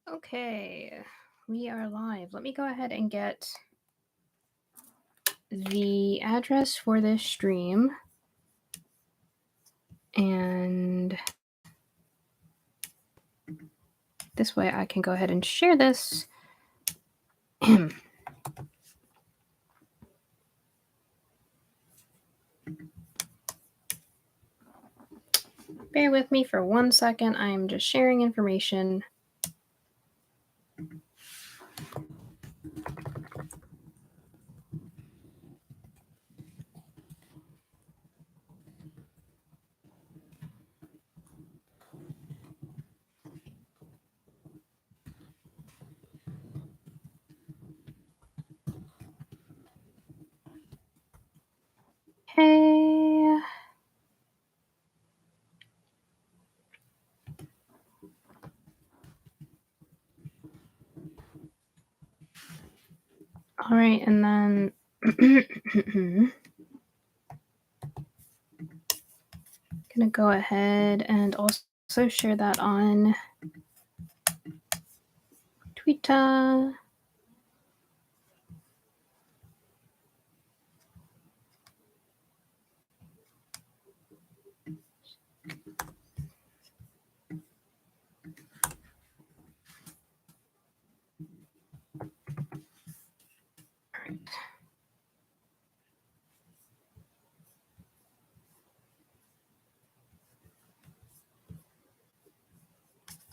Okay, we are live. Let me go ahead and get the address for this stream. And this way I can go ahead and share this. Bear with me for 1 second. I'm just sharing information. Hey. All right, and then gonna go ahead and also share that on Twitter.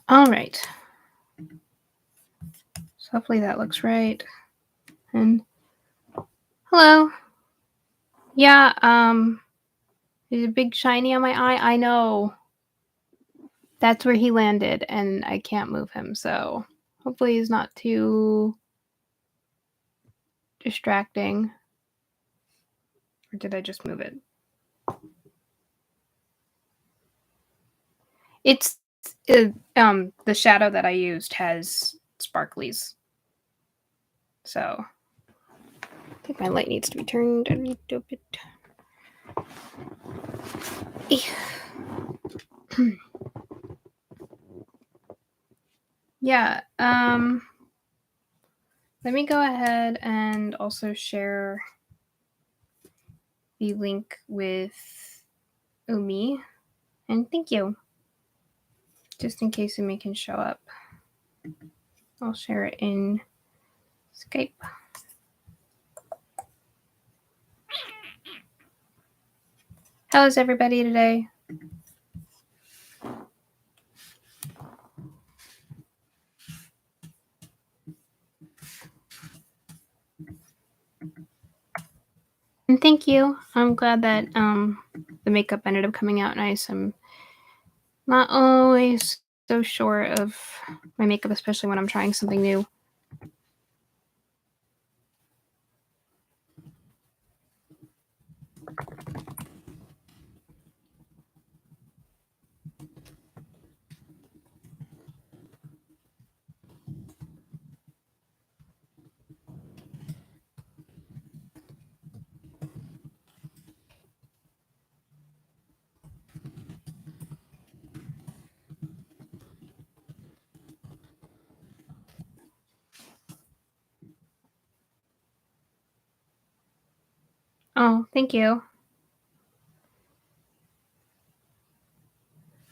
All right. So hopefully that looks right. And hello. Yeah, there's a big shiny on my eye. I know. That's where he landed, and I can't move him, so hopefully he's not too distracting. Or did I just move it? It's the shadow that I used has sparklies. So I think my light needs to be turned a little bit. Yeah, let me go ahead and also share the link with Umi. And thank you. Just in case Umi can show up. I'll share it in Skype. How's everybody today? And thank you. I'm glad that the makeup ended up coming out nice. I'm not always so sure of my makeup, especially when I'm trying something new. Oh, thank you.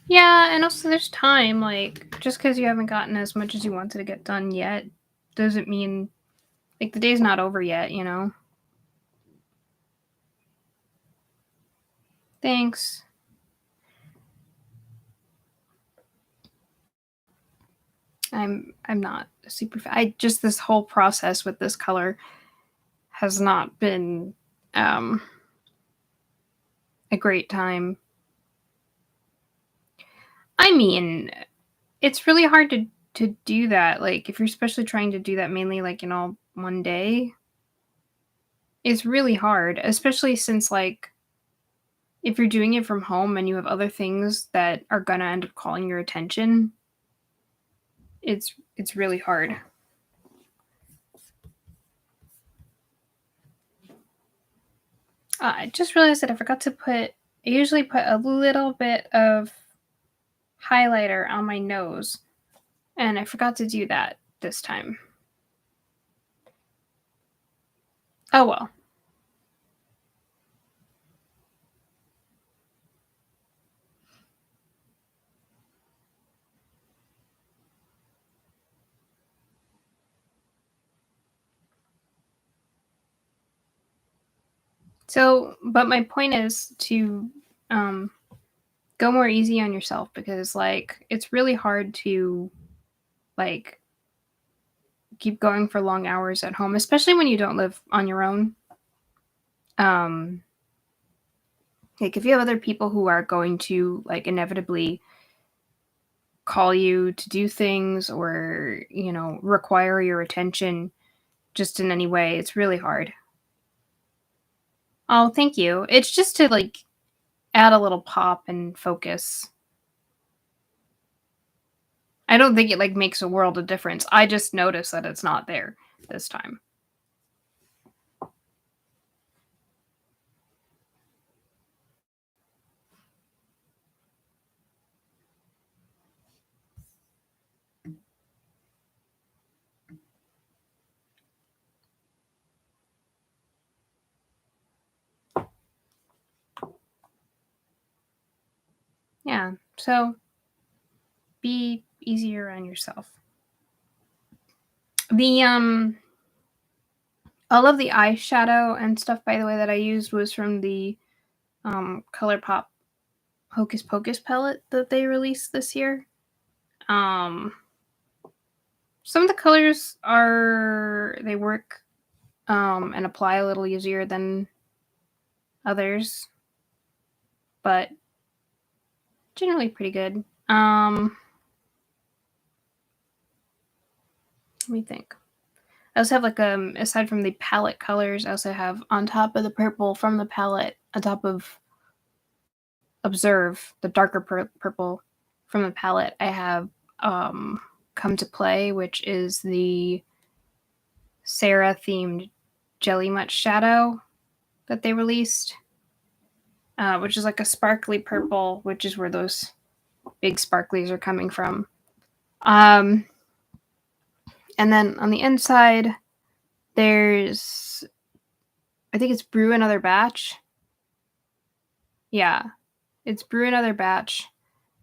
Yeah, and also there's time. Like, just because you haven't gotten as much as you wanted to get done yet doesn't mean, like, the day's not over yet, you know? Thanks. I'm not super. This whole process with this color has not been a great time. I mean, it's really hard to do that. Like, if you're especially trying to do that mainly, like, one day, it's really hard, especially since, like, if you're doing it from home and you have other things that are gonna end up calling your attention, it's really hard. I just realized that I forgot to I usually put a little bit of highlighter on my nose. And I forgot to do that this time. Oh well. So, but my point is to um, go more easy on yourself because, like, it's really hard to, like, keep going for long hours at home, especially when you don't live on your own. Um, like, if you have other people who are going to, like, inevitably call you to do things or, require your attention just in any way, it's really hard. Oh, thank you. It's just to, like, add a little pop and focus. I don't think it, like, makes a world of difference. I just noticed that it's not there this time. Yeah, so be easier on yourself. The, all of the eyeshadow and stuff, by the way, that I used was from the, ColourPop Hocus Pocus palette that they released this year. Um, some of the colors they work, and apply a little easier than others, but generally pretty good. Let me think. I also have, like, aside from the palette colors, I also have on top of the purple from the palette, on top of Observe, the darker purple from the palette, I have, Come to Play, which is the Sarah themed Jelly Much shadow that they released, which is like a sparkly purple, which is where those big sparklies are coming from. Um, and then on the inside, there's, I think it's Brew Another Batch. Yeah, it's Brew Another Batch.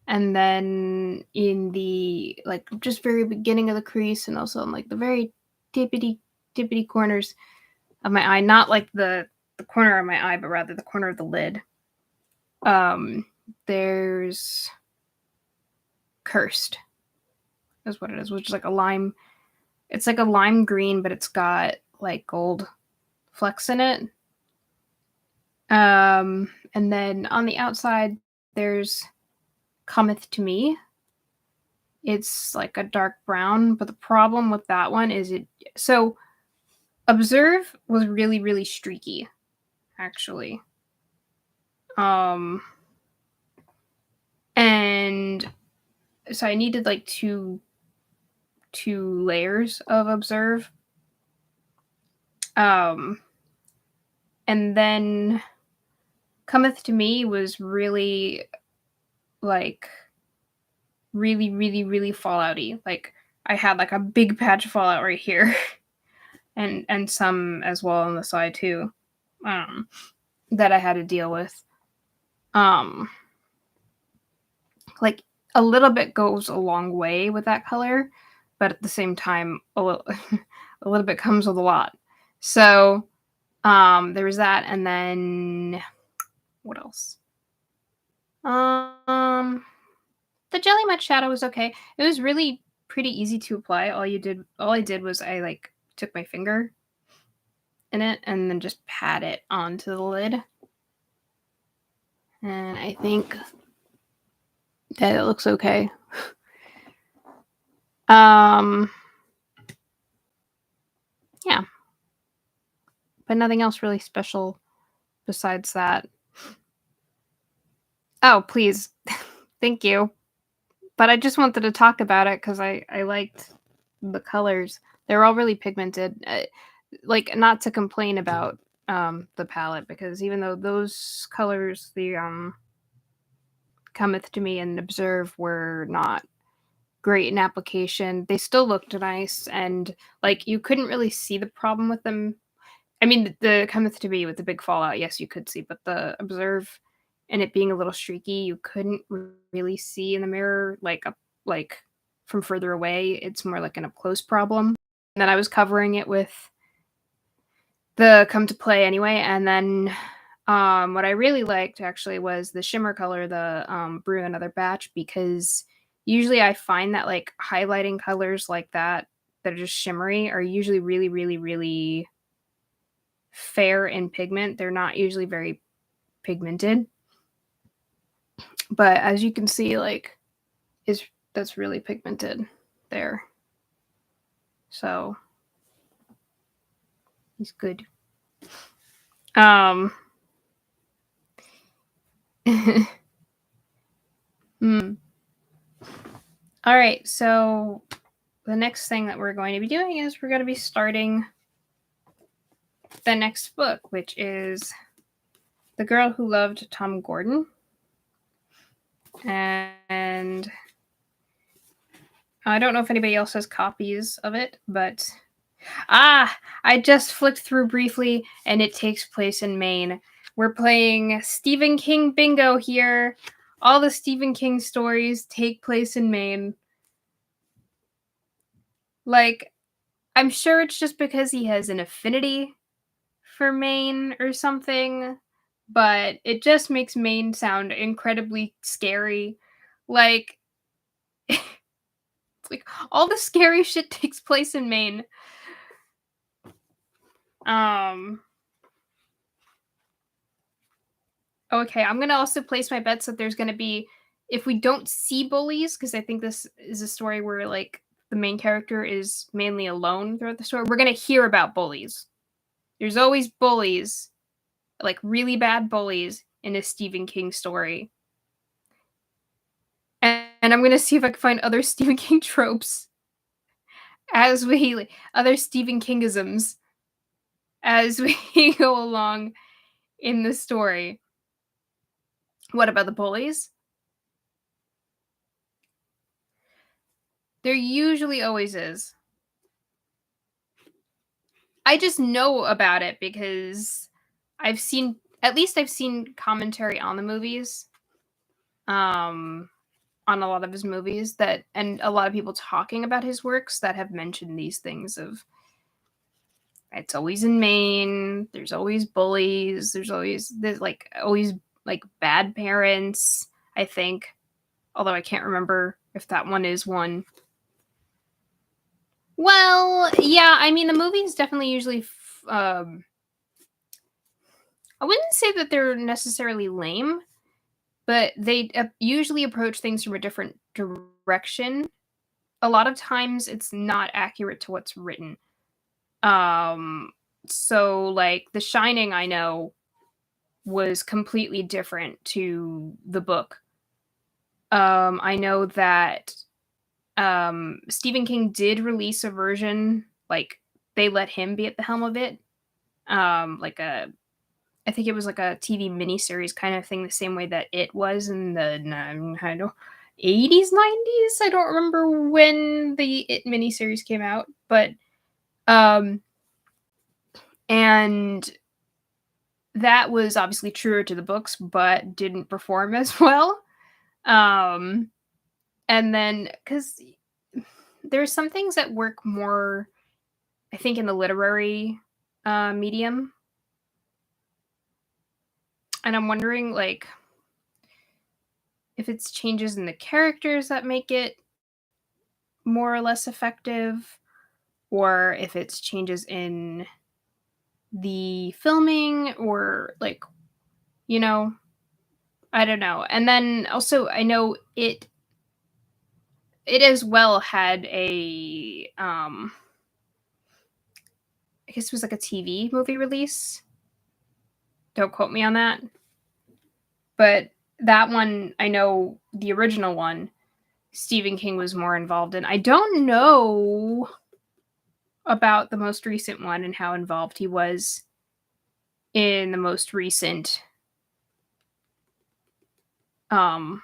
And then in the, like, just very beginning of the crease, and also in, like, the very tippity corners of my eye, not like the corner of my eye, but rather the corner of the lid. There's Cursed, is what it is, which is like a lime. It's like a lime green, but it's got like gold flecks in it. And then on the outside, there's Cometh to Me. It's like a dark brown, but the problem with that one is so Observe was really, really streaky, actually. And so I needed like two layers of Observe. Um and then Cometh to Me was really, like, really, really, really fallouty. Like, I had like a big patch of fallout right here. and some as well on the side too. That I had to deal with. Um like, a little bit goes a long way with that color, but at the same time a little a little bit comes with a lot. So, there was that, and then what else? Um, the Jelly Mud shadow was okay. It was really pretty easy to apply. All I did was I, like, took my finger in it and then just pat it onto the lid. And I think that it looks okay. Um, yeah, but nothing else really special besides that. Oh, please. Thank you. But I just wanted to talk about it because I liked the colors. They're all really pigmented. Like, not to complain about the palette, because even though those colors, the Cometh to Me and Observe, were not great in application. They still looked nice, and, like, you couldn't really see the problem with them. I mean, the Cometh to Be with the big fallout, yes, you could see, but the Observe and it being a little streaky, you couldn't really see in the mirror, like, from further away. It's more like an up-close problem. And then I was covering it with the Come to Play anyway, and then, what I really liked actually was the shimmer color, the, Brew Another Batch, because usually I find that, like, highlighting colors like that are just shimmery are usually really, really, really fair in pigment. They're not usually very pigmented. But as you can see, like, is that's really pigmented there. So he's good. Um hmm. All right, so the next thing that we're going to be doing is we're going to be starting the next book, which is The Girl Who Loved Tom Gordon. And I don't know if anybody else has copies of it, but I just flicked through briefly and it takes place in Maine. We're playing Stephen King bingo here. All the Stephen King stories take place in Maine. Like, I'm sure it's just because he has an affinity for Maine or something, but it just makes Maine sound incredibly scary. Like, it's like all the scary shit takes place in Maine. Okay, I'm gonna also place my bets that there's gonna be, if we don't see bullies, because I think this is a story where, like, the main character is mainly alone throughout the story, we're gonna hear about bullies. There's always bullies, like really bad bullies in a Stephen King story. And I'm gonna see if I can find other Stephen King tropes as we like, other Stephen Kingisms as we go along in the story. What about the bullies? There usually always is. I just know about it because I've seen commentary on the movies, on a lot of his movies, that and a lot of people talking about his works that have mentioned these things of it's always in Maine, there's always bullies, there's like always like bad parents, I think. Although I can't remember if that one is one. Well, yeah, I mean the movies definitely usually I wouldn't say that they're necessarily lame, but they usually approach things from a different direction. A lot of times it's not accurate to what's written. Um so like The Shining, I know, was completely different to the book. I know that Stephen King did release a version, like they let him be at the helm of it. Like a I think it was like a TV miniseries kind of thing, the same way that it was in the I don't know, 80s, 90s. I don't remember when the It miniseries came out, but um, and that was obviously truer to the books, but didn't perform as well. Um, and then because there's some things that work more, I think, in the literary medium, and I'm wondering like if it's changes in the characters that make it more or less effective, or if it's changes in the filming, or like, you know, I don't know. And then also I know it as well had a I guess it was like a TV movie release. Don't quote me on that. But that one, I know the original one, Stephen King was more involved in. I don't know about the most recent one and how involved he was in the most recent um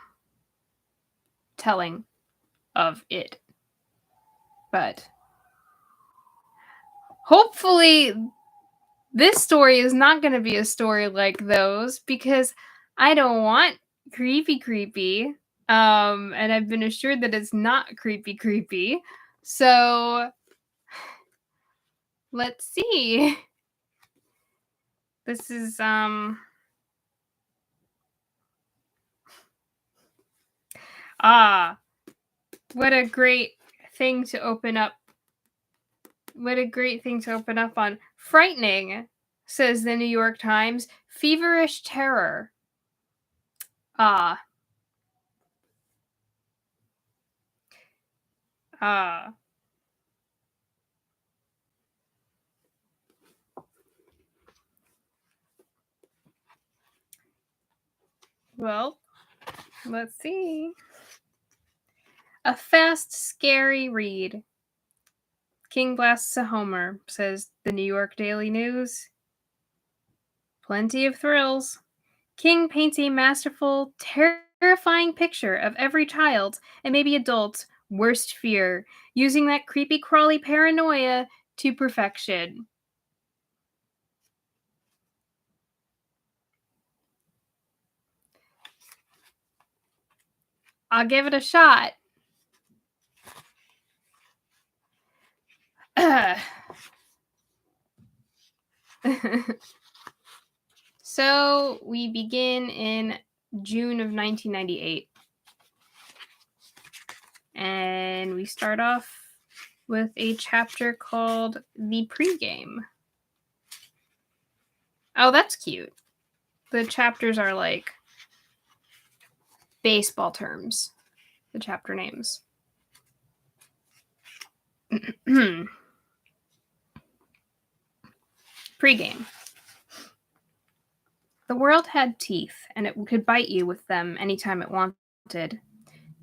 telling. of it. But hopefully this story is not going to be a story like those, because I don't want creepy. And I've been assured that it's not creepy. So let's see. This is what a great thing to open up. What a great thing to open up on. Frightening, says the New York Times. Feverish terror. Ah. Well, let's see. A fast, scary read. King blasts a homer, says the New York Daily News. Plenty of thrills. King paints a masterful, terrifying picture of every child and maybe adult's worst fear, using that creepy crawly paranoia to perfection. I'll give it a shot. So we begin in June of 1998. And we start off with a chapter called The Pregame. Oh, that's cute. The chapters are like baseball terms, the chapter names. Pregame. The world had teeth, and it could bite you with them anytime it wanted.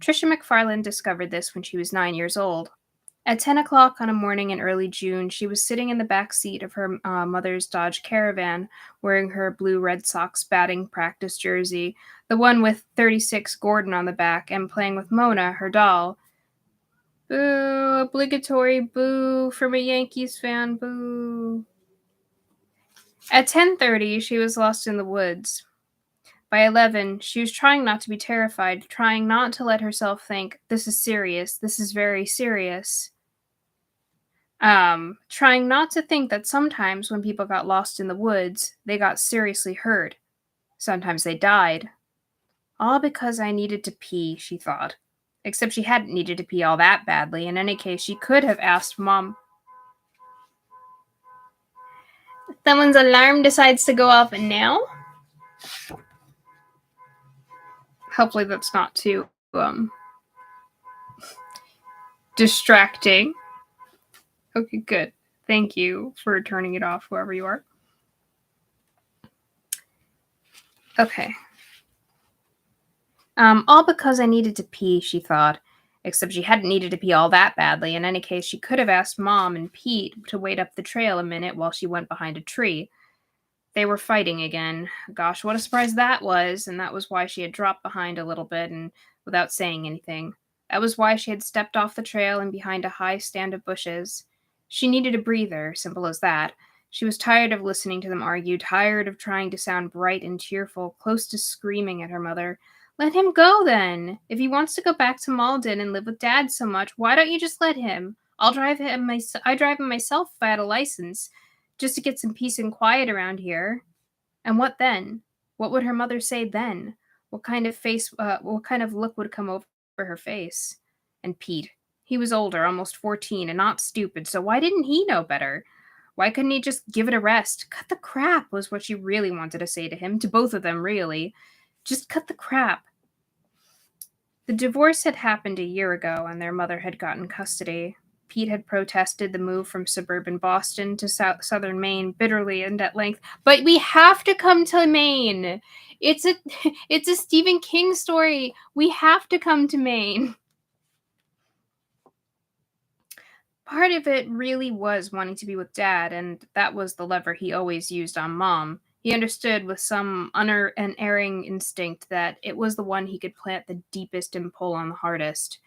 Trisha McFarland discovered this when she was 9 years old. At 10 o'clock on a morning in early June, she was sitting in the back seat of her mother's Dodge Caravan, wearing her blue Red Sox batting practice jersey, the one with 36 Gordon on the back, and playing with Mona, her doll. Boo, obligatory boo from a Yankees fan, boo. At 10:30, she was lost in the woods. By 11, she was trying not to be terrified, trying not to let herself think, this is serious, this is very serious. Trying not to think that sometimes when people got lost in the woods, they got seriously hurt. Sometimes they died. All because I needed to pee, she thought. Except she hadn't needed to pee all that badly. In any case, she could have asked Mom. Someone's alarm decides to go off now? Hopefully that's not too, distracting. Okay, good. Thank you for turning it off, whoever you are. Okay. All because I needed to pee, she thought. Except she hadn't needed to pee all that badly. In any case, she could have asked Mom and Pete to wait up the trail a minute while she went behind a tree. They were fighting again. Gosh, what a surprise that was, and that was why she had dropped behind a little bit and without saying anything. That was why she had stepped off the trail and behind a high stand of bushes. She needed a breather, simple as that. She was tired of listening to them argue, tired of trying to sound bright and cheerful, close to screaming at her mother. Let him go, then. If he wants to go back to Malden and live with Dad so much, why don't you just let him? I drive him myself if I had a license, just to get some peace and quiet around here. And what then? What would her mother say then? What kind of look would come over her face? And Pete, he was older, almost 14, and not stupid, so why didn't he know better? Why couldn't he just give it a rest? Cut the crap was what she really wanted to say to him, to both of them, really. Just cut the crap. The divorce had happened a year ago, and their mother had gotten custody. Pete had protested the move from suburban Boston to southern Maine bitterly and at length. But we have to come to Maine. It's a Stephen King story. We have to come to Maine. Part of it really was wanting to be with Dad, and that was the lever he always used on Mom. He understood with some unerring instinct that it was the one he could plant the deepest and pull on the hardest.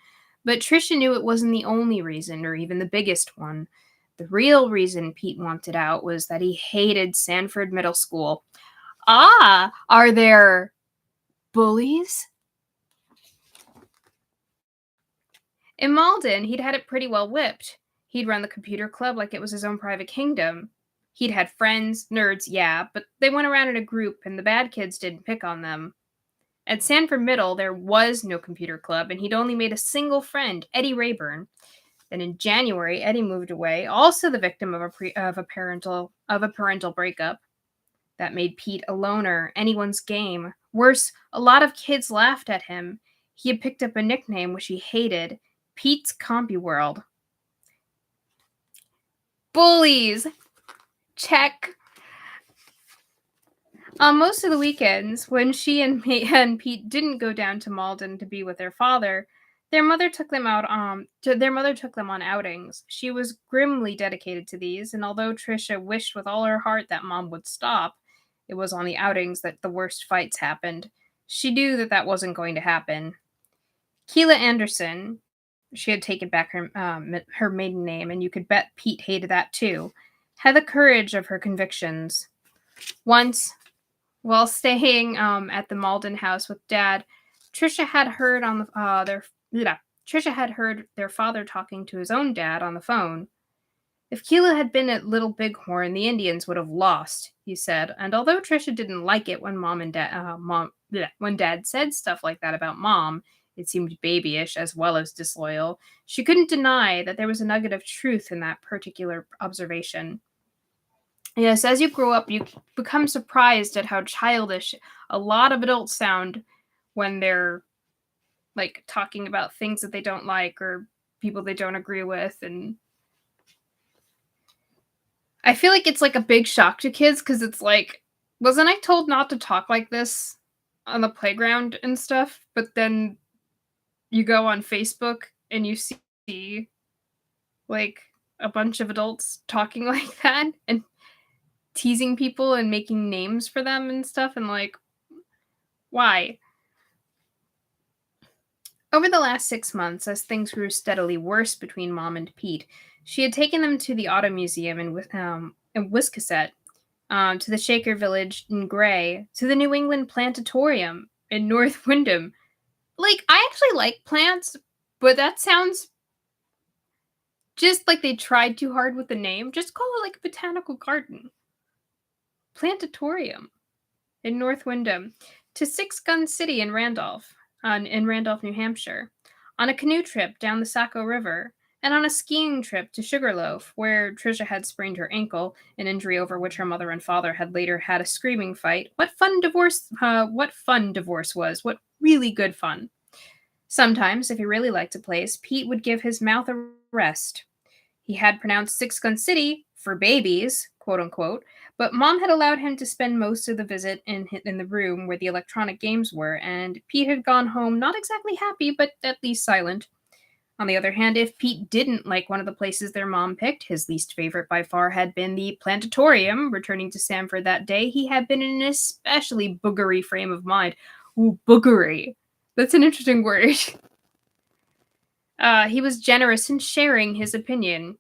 But Trisha knew it wasn't the only reason, or even the biggest one. The real reason Pete wanted out was that he hated Sanford Middle School. Ah, are there bullies? In Malden, he'd had it pretty well whipped. He'd run the computer club like it was his own private kingdom. He'd had friends, nerds, yeah, but they went around in a group and the bad kids didn't pick on them. At Sanford Middle, there was no computer club, and he'd only made a single friend, Eddie Rayburn. Then in January, Eddie moved away, also the victim of a parental breakup. That made Pete a loner, anyone's game. Worse, a lot of kids laughed at him. He had picked up a nickname which he hated, Pete's CompuWorld. Bullies! Check. On most of the weekends, when she and Pete didn't go down to Malden to be with their father, their mother took them on outings. She was grimly dedicated to these, and although Trisha wished with all her heart that Mom would stop, it was on the outings that the worst fights happened. She knew that wasn't going to happen. Keela Anderson, she had taken back her maiden name, and you could bet Pete hated that too, had the courage of her convictions. Once, while staying at the Malden house with Dad, Trisha had heard their father talking to his own dad on the phone. If Keela had been at Little Bighorn, the Indians would have lost, he said. And although Trisha didn't like it when when Dad said stuff like that about Mom, it seemed babyish as well as disloyal. She couldn't deny that there was a nugget of truth in that particular observation. Yes, as you grow up, you become surprised at how childish a lot of adults sound when they're like talking about things that they don't like or people they don't agree with. And I feel like it's like a big shock to kids because it's like, wasn't I told not to talk like this on the playground and stuff? But then you go on Facebook and you see like a bunch of adults talking like that and teasing people and making names for them and stuff, and like, why? Over the last 6 months, as things grew steadily worse between Mom and Pete, she had taken them to the Auto Museum in Wiscasset, to the Shaker Village in Gray, to the New England Plantatorium in North Windham. Like, I actually like plants, but that sounds just like they tried too hard with the name. Just call it like a botanical garden. Plantatorium in North Windham, to Six Gun City in Randolph, New Hampshire, on a canoe trip down the Saco River, and on a skiing trip to Sugarloaf, where Trisha had sprained her ankle, an injury over which her mother and father had later had a screaming fight. What fun divorce was. What really good fun. Sometimes, if he really liked a place, Pete would give his mouth a rest. He had pronounced Six Gun City for babies, quote unquote, but Mom had allowed him to spend most of the visit in the room where the electronic games were, and Pete had gone home not exactly happy, but at least silent. On the other hand, if Pete didn't like one of the places their mom picked, his least favorite by far had been the Plantatorium. Returning to Sanford that day, he had been in an especially boogery frame of mind. Ooh, boogery. That's an interesting word. He was generous in sharing his opinion.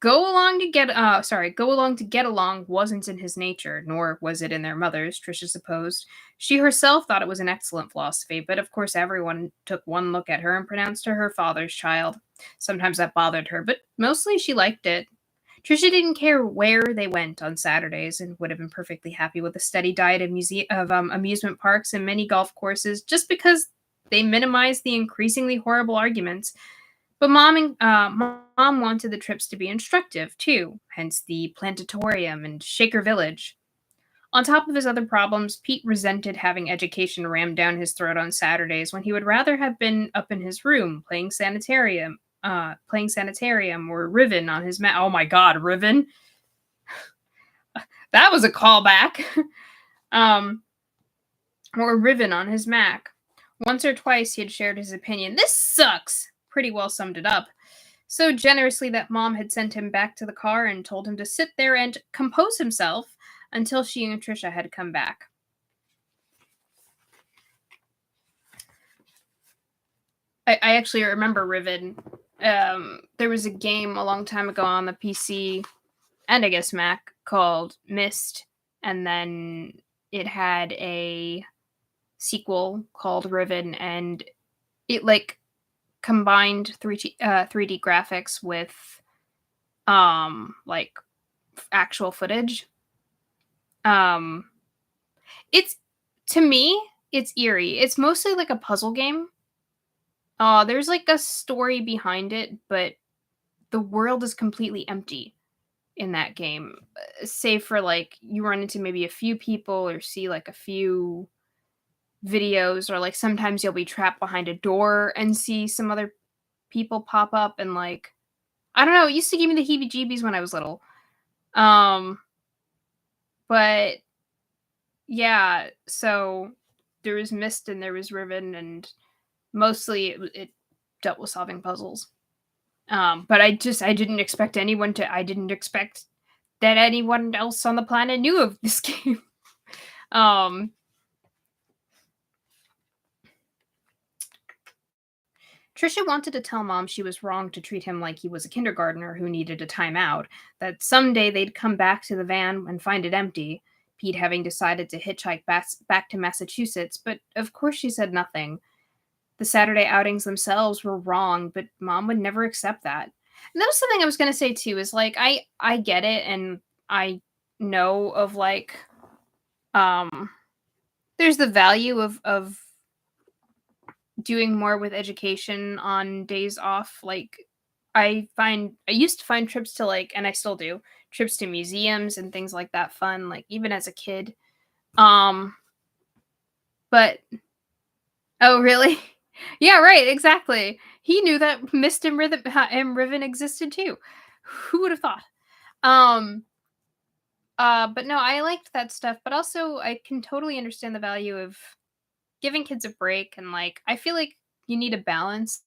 Go along to get along wasn't in his nature, nor was it in their mother's, Trisha supposed. She herself thought it was an excellent philosophy, but of course everyone took one look at her and pronounced her father's child. Sometimes that bothered her, but mostly she liked it. Trisha didn't care where they went on Saturdays and would have been perfectly happy with a steady diet of amusement parks and many golf courses just because they minimized the increasingly horrible arguments. But Mom wanted the trips to be instructive, too, hence the Plantatorium and Shaker Village. On top of his other problems, Pete resented having education rammed down his throat on Saturdays when he would rather have been up in his room playing Sanitarium or Riven on his Mac. Oh my god, Riven? That was a callback. Or Riven on his Mac. Once or twice he had shared his opinion. This sucks! Pretty well summed it up. So generously that Mom had sent him back to the car and told him to sit there and compose himself until she and Trisha had come back. I actually remember Riven. There was a game a long time ago on the PC and I guess Mac called Myst, and then it had a sequel called Riven, and it like combined 3D graphics with like actual footage. Um, it's to me, it's eerie. It's mostly like a puzzle game. There's like a story behind it, but the world is completely empty in that game, save for like you run into maybe a few people or see like a few videos, or like sometimes you'll be trapped behind a door and see some other people pop up, and like I don't know, it used to give me the heebie-jeebies when I was little. Um, but yeah, so there was Mist and there was Riven, and mostly it dealt with solving puzzles. But I didn't expect anyone to. I didn't expect that anyone else on the planet knew of this game. Um, Trisha wanted to tell Mom she was wrong to treat him like he was a kindergartner who needed a timeout, that someday they'd come back to the van and find it empty, Pete having decided to hitchhike back to Massachusetts, but of course she said nothing. The Saturday outings themselves were wrong, but Mom would never accept that. And that was something I was going to say too, is like I get it, and I know of like there's the value of doing more with education on days off. Like I used to find trips to like, and I still do, trips to museums and things like that fun, like even as a kid. Um but oh really? Yeah, right, exactly. He knew that Mist and Riven existed too. Who would have thought? Um but no, I liked that stuff, but also I can totally understand the value of giving kids a break, and like I feel like you need a balance,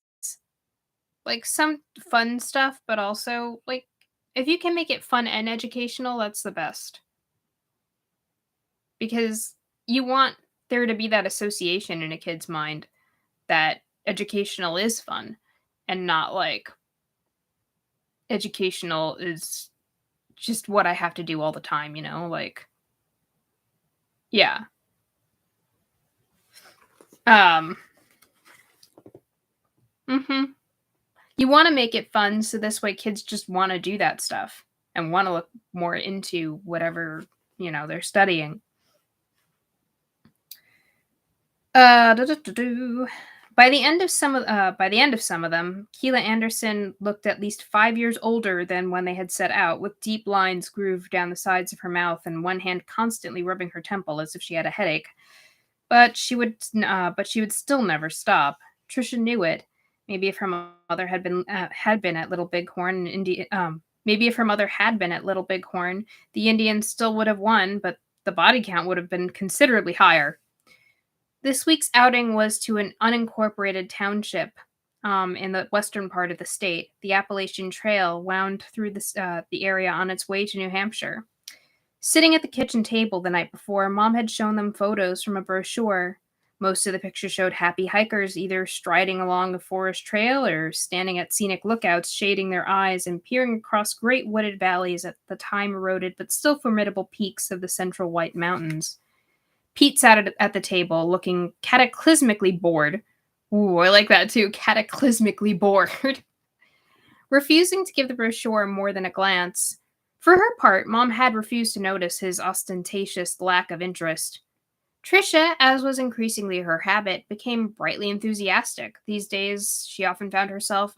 like some fun stuff, but also like if you can make it fun and educational, that's the best. Because you want there to be that association in a kid's mind that educational is fun, and not like educational is just what I have to do all the time, you know? Like yeah. Um mhm. You want to make it fun so this way kids just want to do that stuff and want to look more into whatever, they're studying. Do. By the end of some of them, Keela Anderson looked at least 5 years older than when they had set out, with deep lines grooved down the sides of her mouth and one hand constantly rubbing her temple as if she had a headache. But she would still never stop. Trisha knew it. Maybe if her mother had been at Little Bighorn, maybe if her mother had been at Little Bighorn, the Indians still would have won, but the body count would have been considerably higher. This week's outing was to an unincorporated township in the western part of the state. The Appalachian Trail wound through the area on its way to New Hampshire. Sitting at the kitchen table the night before, Mom had shown them photos from a brochure. Most of the pictures showed happy hikers either striding along a forest trail or standing at scenic lookouts, shading their eyes and peering across great wooded valleys at the time eroded but still formidable peaks of the central White Mountains. Pete sat at the table, looking cataclysmically bored. Ooh, I like that too, cataclysmically bored. Refusing to give the brochure more than a glance. For her part, Mom had refused to notice his ostentatious lack of interest. Trisha, as was increasingly her habit, became brightly enthusiastic. These days, she often found herself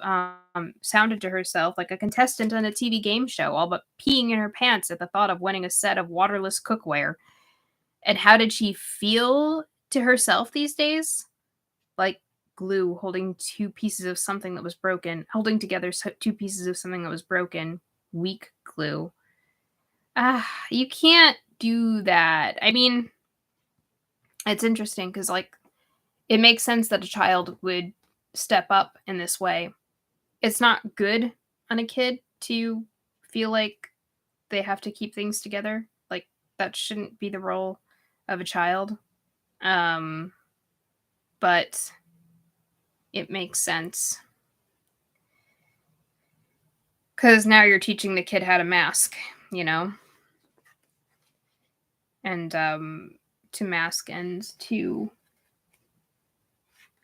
sounded to herself like a contestant on a TV game show, all but peeing in her pants at the thought of winning a set of waterless cookware. And how did she feel to herself these days? Like glue holding two pieces of something that was broken, holding together two pieces of something that was broken. Weak glue. You can't do that. I mean, it's interesting because, like, it makes sense that a child would step up in this way. It's not good on a kid to feel like they have to keep things together. Like, that shouldn't be the role of a child. But it makes sense. Because now you're teaching the kid how to mask, you know? And to mask and to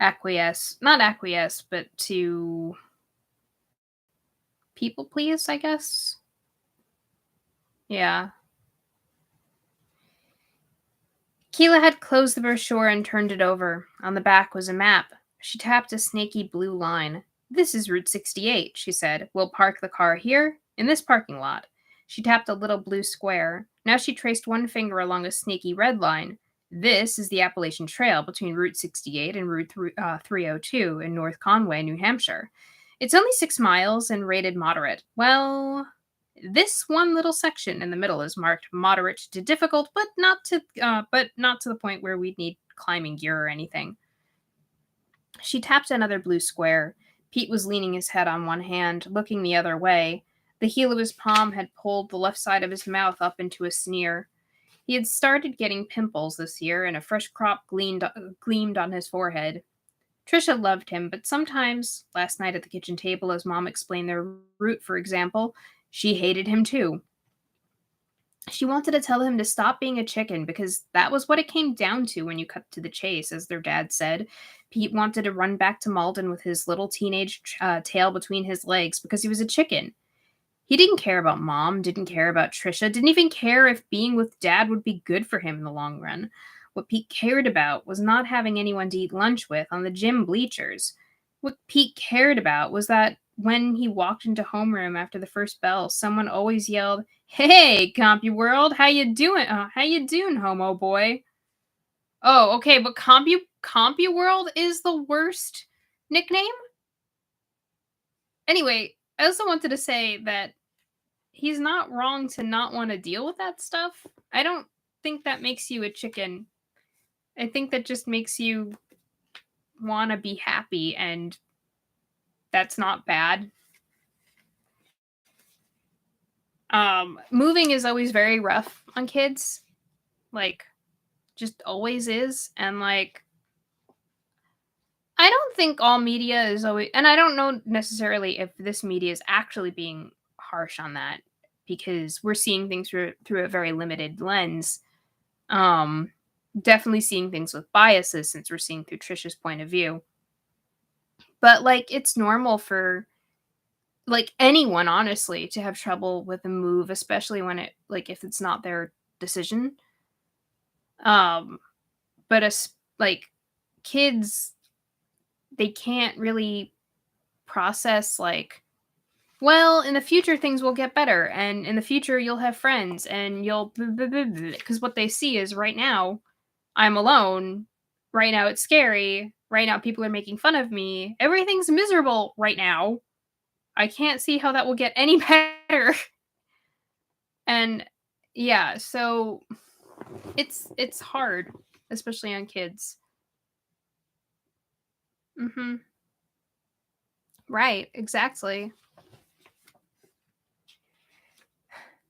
acquiesce. Not acquiesce, but to people please, I guess. Yeah. Keela had closed the brochure and turned it over. On the back was a map. She tapped a snaky blue line. This is Route 68, she said. We'll park the car here, in this parking lot. She tapped a little blue square. Now she traced one finger along a snaky red line. This is the Appalachian Trail between Route 68 and Route 302 in North Conway, New Hampshire. It's only 6 miles and rated moderate. Well, this one little section in the middle is marked moderate to difficult, but not to the point where we'd need climbing gear or anything. She tapped another blue square. Pete was leaning his head on one hand, looking the other way. The heel of his palm had pulled the left side of his mouth up into a sneer. He had started getting pimples this year, and a fresh crop gleamed on his forehead. Trisha loved him, but sometimes, last night at the kitchen table as Mom explained their route, for example, she hated him too. She wanted to tell him to stop being a chicken because that was what it came down to when you cut to the chase, as their dad said. Pete wanted to run back to Malden with his little teenage tail between his legs because he was a chicken. He didn't care about Mom, didn't care about Trisha, didn't even care if being with Dad would be good for him in the long run. What Pete cared about was not having anyone to eat lunch with on the gym bleachers. What Pete cared about was that when he walked into homeroom after the first bell, someone always yelled, "Hey, CompuWorld, how you doing? How you doing, homo boy?" Oh, okay, but CompuWorld is the worst nickname? Anyway, I also wanted to say that he's not wrong to not want to deal with that stuff. I don't think that makes you a chicken. I think that just makes you want to be happy, and that's not bad. Moving is always very rough on kids. Like, just always is. And, like, I don't think all media is always, and I don't know necessarily if this media is actually being harsh on that because we're seeing things through a very limited lens. Definitely seeing things with biases since we're seeing through Trisha's point of view. But, like, it's normal for, like, anyone, honestly, to have trouble with a move, especially when it, like, if it's not their decision. Um, but like, kids, they can't really process, like, well, in the future things will get better, and in the future you'll have friends, and you'll because what they see is right now I'm alone. Right now it's scary. Right now people are making fun of me. Everything's miserable right now. I can't see how that will get any better. And yeah, so it's hard, especially on kids. Mhm. Right, exactly.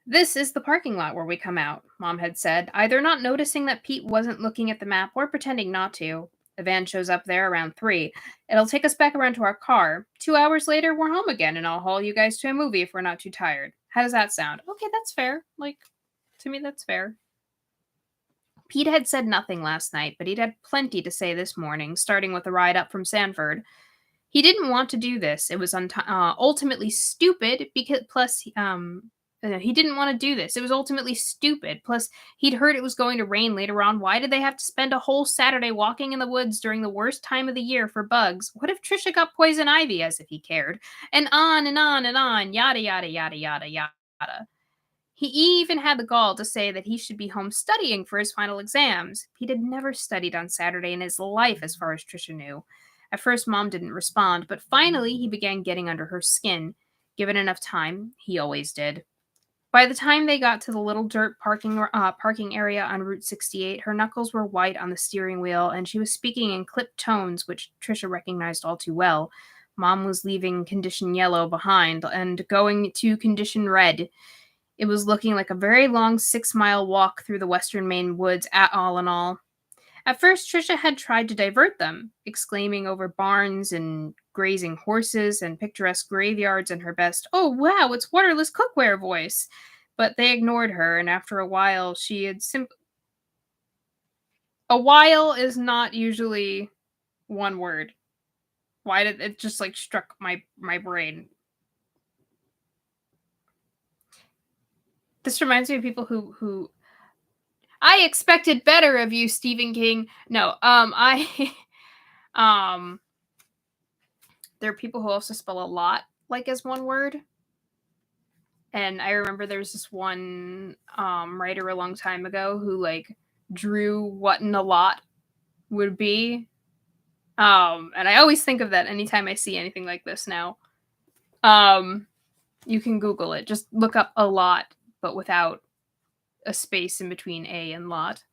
This is the parking lot where we come out, Mom had said, either not noticing that Pete wasn't looking at the map or pretending not to. The van shows up there around 3. It'll take us back around to our car. 2 hours later, we're home again, and I'll haul you guys to a movie if we're not too tired. How does that sound? Okay, that's fair. Like, to me, that's fair. Pete had said nothing last night, but he'd had plenty to say this morning, starting with a ride up from Sanford. He didn't want to do this. It was ultimately stupid because he didn't want to do this. It was ultimately stupid. Plus, he'd heard it was going to rain later on. Why did they have to spend a whole Saturday walking in the woods during the worst time of the year for bugs? What if Trisha got poison ivy, as if he cared? And on and on and on, yada yada yada yada yada. He even had the gall to say that he should be home studying for his final exams. Pete had never studied on Saturday in his life, as far as Trisha knew. At first, Mom didn't respond, but finally he began getting under her skin. Given enough time, he always did. By the time they got to the little dirt parking area on Route 68, her knuckles were white on the steering wheel, and she was speaking in clipped tones, which Trisha recognized all too well. Mom was leaving condition yellow behind and going to condition red. It was looking like a very long 6-mile walk through the western Maine woods, all in all. At first, Trisha had tried to divert them, exclaiming over barns and grazing horses and picturesque graveyards in her best, "Oh, wow, it's waterless cookware" voice. But they ignored her, and after a while, she had A while is not usually one word. Why did it just like struck my brain? This reminds me of people who I expected better of you, Stephen King. No, I um there are people who also spell a lot like as one word. And I remember there's this one writer a long time ago who like drew what in a lot would be. And I always think of that anytime I see anything like this now. Um you can Google it. Just look up a lot, but without a space in between a and lot.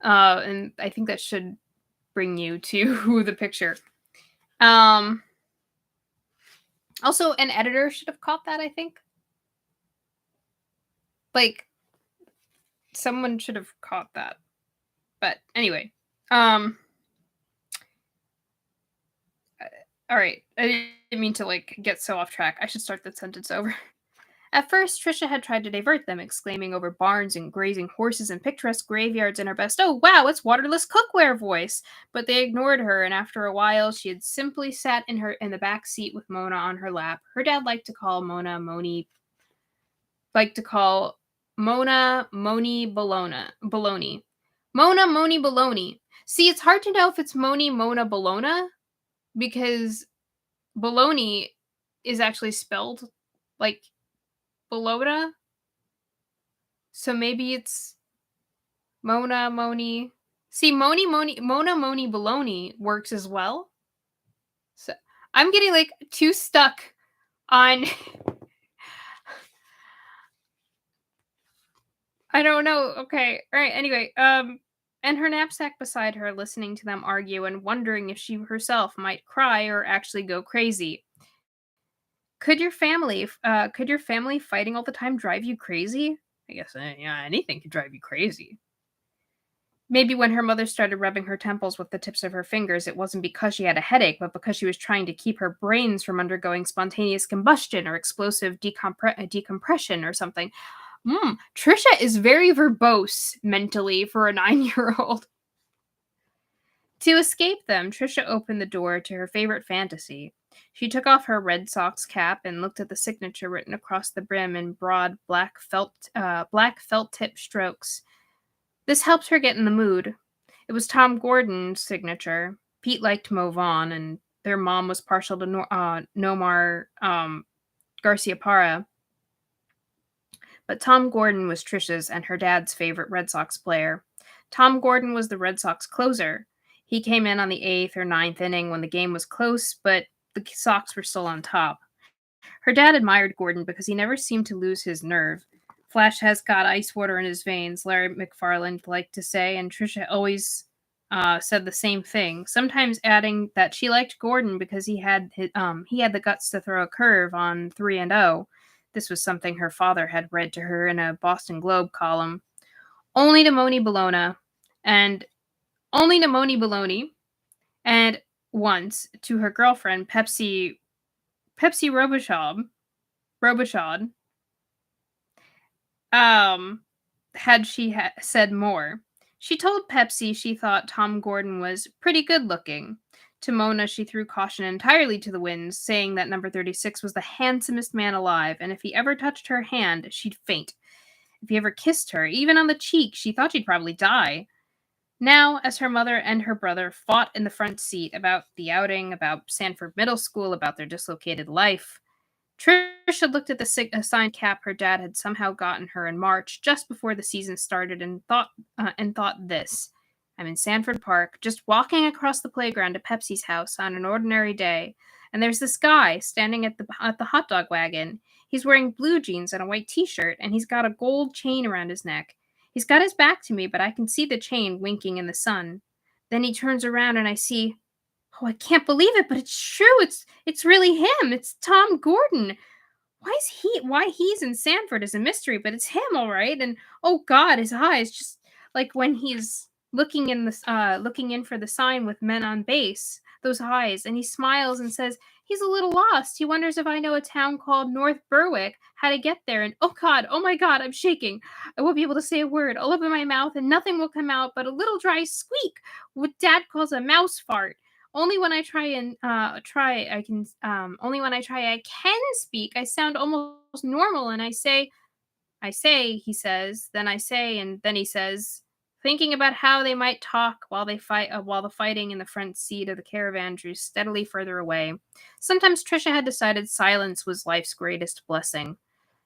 And I think that should bring you to the picture. Um Also, an editor should have caught that, I think. Like, someone should have caught that. But anyway, um, all right. I didn't mean to like get so off track. I should start that sentence over. At first, Trisha had tried to divert them, exclaiming over barns and grazing horses and picturesque graveyards in her best, "Oh, wow, it's waterless cookware" voice. But they ignored her, and after a while, she had simply sat in the back seat with Mona on her lap. Her dad liked to call Mona Moni Bologna. Mona Moni Bologna. See, it's hard to know if it's Moni Mona Bologna because Bologna is actually spelled like Bologna. So maybe it's Mona Moni. See, Mona Moni Bologna works as well. So I'm getting like too stuck on I don't know. Okay. All right. Anyway, and her knapsack beside her, listening to them argue and wondering if she herself might cry or actually go crazy. Could your family fighting all the time drive you crazy? I guess, yeah, anything could drive you crazy. Maybe when her mother started rubbing her temples with the tips of her fingers, it wasn't because she had a headache, but because she was trying to keep her brains from undergoing spontaneous combustion or explosive decompression or something. Trisha is very verbose mentally for a 9-year-old. To escape them, Trisha opened the door to her favorite fantasy. She took off her Red Sox cap and looked at the signature written across the brim in broad black felt tip strokes. This helped her get in the mood. It was Tom Gordon's signature. Pete liked Mo Vaughn, and their mom was partial to Nomar Garciaparra. But Tom Gordon was Trisha's and her dad's favorite Red Sox player. Tom Gordon was the Red Sox closer. He came in on the 8th or ninth inning when the game was close, but the Sox were still on top. Her dad admired Gordon because he never seemed to lose his nerve. Flash has got ice water in his veins, Larry McFarland liked to say, and Trisha always said the same thing, sometimes adding that she liked Gordon because he had the guts to throw a curve on 3-0. This was something her father had read to her in a Boston Globe column. Only to Moni Bologna, and only to Moni Bologna, and once to her girlfriend Pepsi Robichaud, had she said more. She told Pepsi she thought Tom Gordon was pretty good looking. To Mona, she threw caution entirely to the winds, saying that number 36 was the handsomest man alive, and if he ever touched her hand, she'd faint. If he ever kissed her, even on the cheek, she thought she'd probably die. Now, as her mother and her brother fought in the front seat about the outing, about Sanford Middle School, about their dislocated life, Trisha looked at the assigned cap her dad had somehow gotten her in March, just before the season started, and thought this: I'm in Sanford Park, just walking across the playground to Pepsi's house on an ordinary day, and there's this guy standing at the hot dog wagon. He's wearing blue jeans and a white T-shirt, and he's got a gold chain around his neck. He's got his back to me, but I can see the chain winking in the sun. Then he turns around, and I see, oh, I can't believe it, but it's true. It's really him. It's Tom Gordon. Why he's in Sanford is a mystery, but it's him, all right. And oh God, his eyes, just like when he's looking in for the sign with men on base, those eyes, and he smiles and says he's a little lost. He wonders if I know a town called North Berwick, how to get there, and oh God, oh my God, I'm shaking. I won't be able to say a word. I'll open my mouth and nothing will come out but a little dry squeak, what Dad calls a mouse fart. Only when I try and try I can only when I try I can speak. I sound almost normal, and I say, he says, then I say, and then he says, thinking about how they might talk while they fight, while the fighting in the front seat of the caravan drew steadily further away. Sometimes Trisha had decided silence was life's greatest blessing.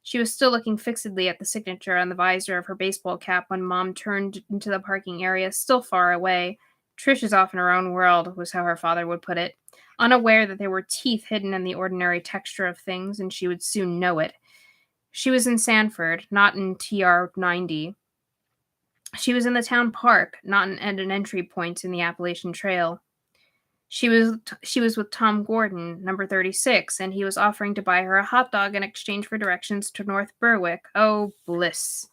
She was still looking fixedly at the signature on the visor of her baseball cap when Mom turned into the parking area, still far away. Trisha's off in her own world, was how her father would put it, unaware that there were teeth hidden in the ordinary texture of things, and she would soon know it. She was in Sanford, not in TR 90. She was in the town park, not at an entry point in the Appalachian Trail. She was with Tom Gordon, number 36, and he was offering to buy her a hot dog in exchange for directions to North Berwick. Oh, bliss.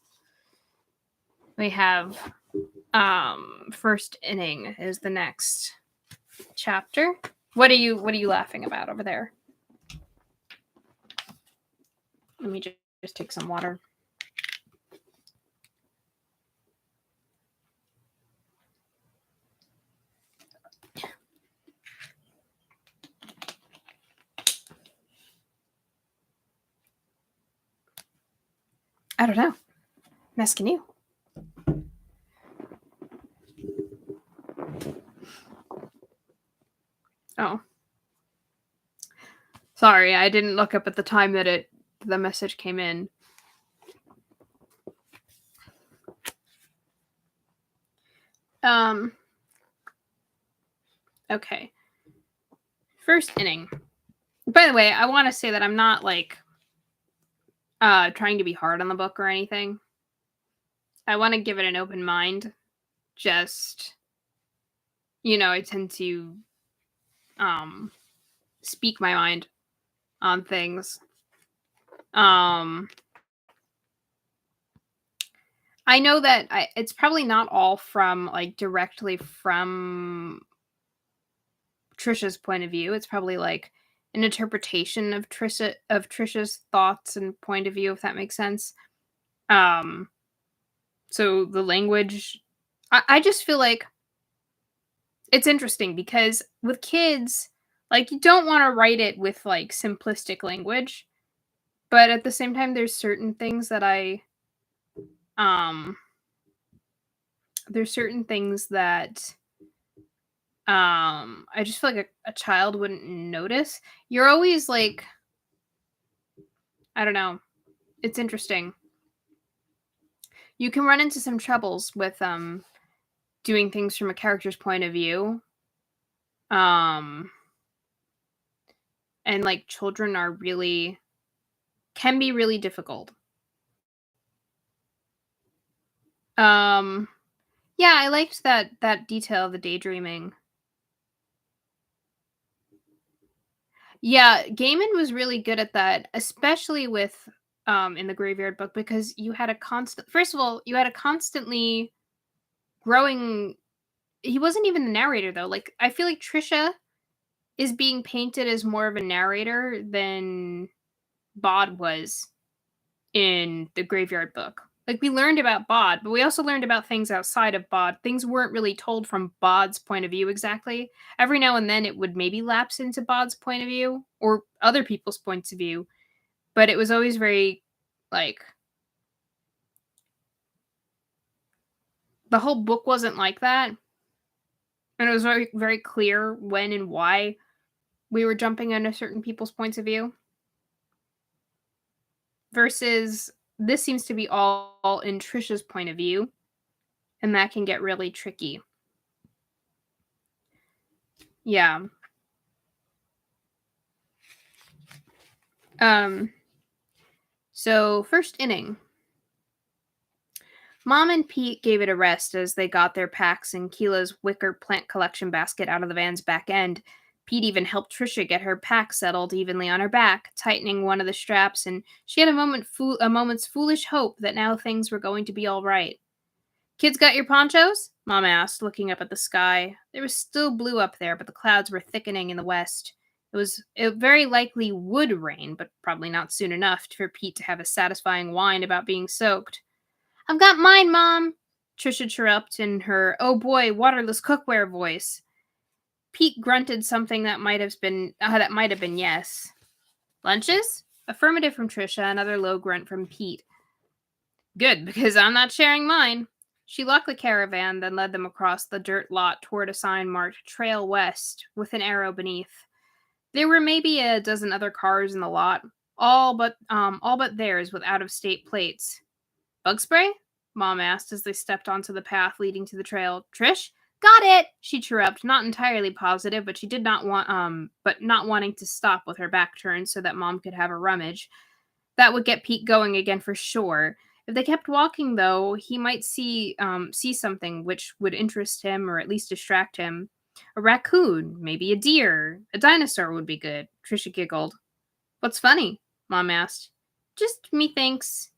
We have first inning is the next chapter. What are you laughing about over there? Let me just take some water. I don't know. I'm asking you. Oh. Sorry, I didn't look up at the time that the message came in. Okay. First inning. By the way, I want to say that I'm not like trying to be hard on the book or anything. I want to give it an open mind. Just, I tend to speak my mind on things. I know that it's probably not all from like directly from Trisha's point of view. It's probably like an interpretation of Trisha's thoughts and point of view, if that makes sense. So the language, I just feel like it's interesting because with kids, like, you don't want to write it with like simplistic language, but at the same time, there's certain things that I just feel like a child wouldn't notice. You're always like, I don't know. It's interesting. You can run into some troubles with doing things from a character's point of view. And like children can be really difficult. Yeah, I liked that detail of the daydreaming. Yeah, Gaiman was really good at that, especially with in the Graveyard Book, because you had a constantly growing. He wasn't even the narrator though. Like, I feel like Trisha is being painted as more of a narrator than Bod was in the Graveyard Book. Like, we learned about Bod, but we also learned about things outside of Bod. Things weren't really told from Bod's point of view exactly. Every now and then it would maybe lapse into Bod's point of view or other people's points of view, but it was always very, like, the whole book wasn't like that. And it was very, very clear when and why we were jumping into certain people's points of view. Versus this seems to be all in Trisha's point of view, and that can get really tricky. Yeah. So first inning. Mom and Pete gave it a rest as they got their packs and Keela's wicker plant collection basket out of the van's back end. Pete even helped Trisha get her pack settled evenly on her back, tightening one of the straps, and she had a moment's foolish hope that now things were going to be all right. Kids got your ponchos? Mom asked, looking up at the sky. There was still blue up there, but the clouds were thickening in the west. It very likely would rain, but probably not soon enough for Pete to have a satisfying whine about being soaked. I've got mine, Mom, Trisha chirruped in her oh boy, waterless cookware voice. Pete grunted something that might have been yes. Lunches? Affirmative from Trisha, another low grunt from Pete. Good, because I'm not sharing mine. She locked the caravan, then led them across the dirt lot toward a sign marked Trail West, with an arrow beneath. There were maybe a dozen other cars in the lot, all but theirs with out-of-state plates. Bug spray? Mom asked as they stepped onto the path leading to the trail. Trish? Got it! She chirruped, not entirely positive, but she did not not wanting to stop with her back turned so that Mom could have a rummage. That would get Pete going again for sure. If they kept walking, though, he might see something which would interest him or at least distract him. A raccoon, maybe a deer, a dinosaur would be good. Trisha giggled. What's funny? Mom asked. Just methinks,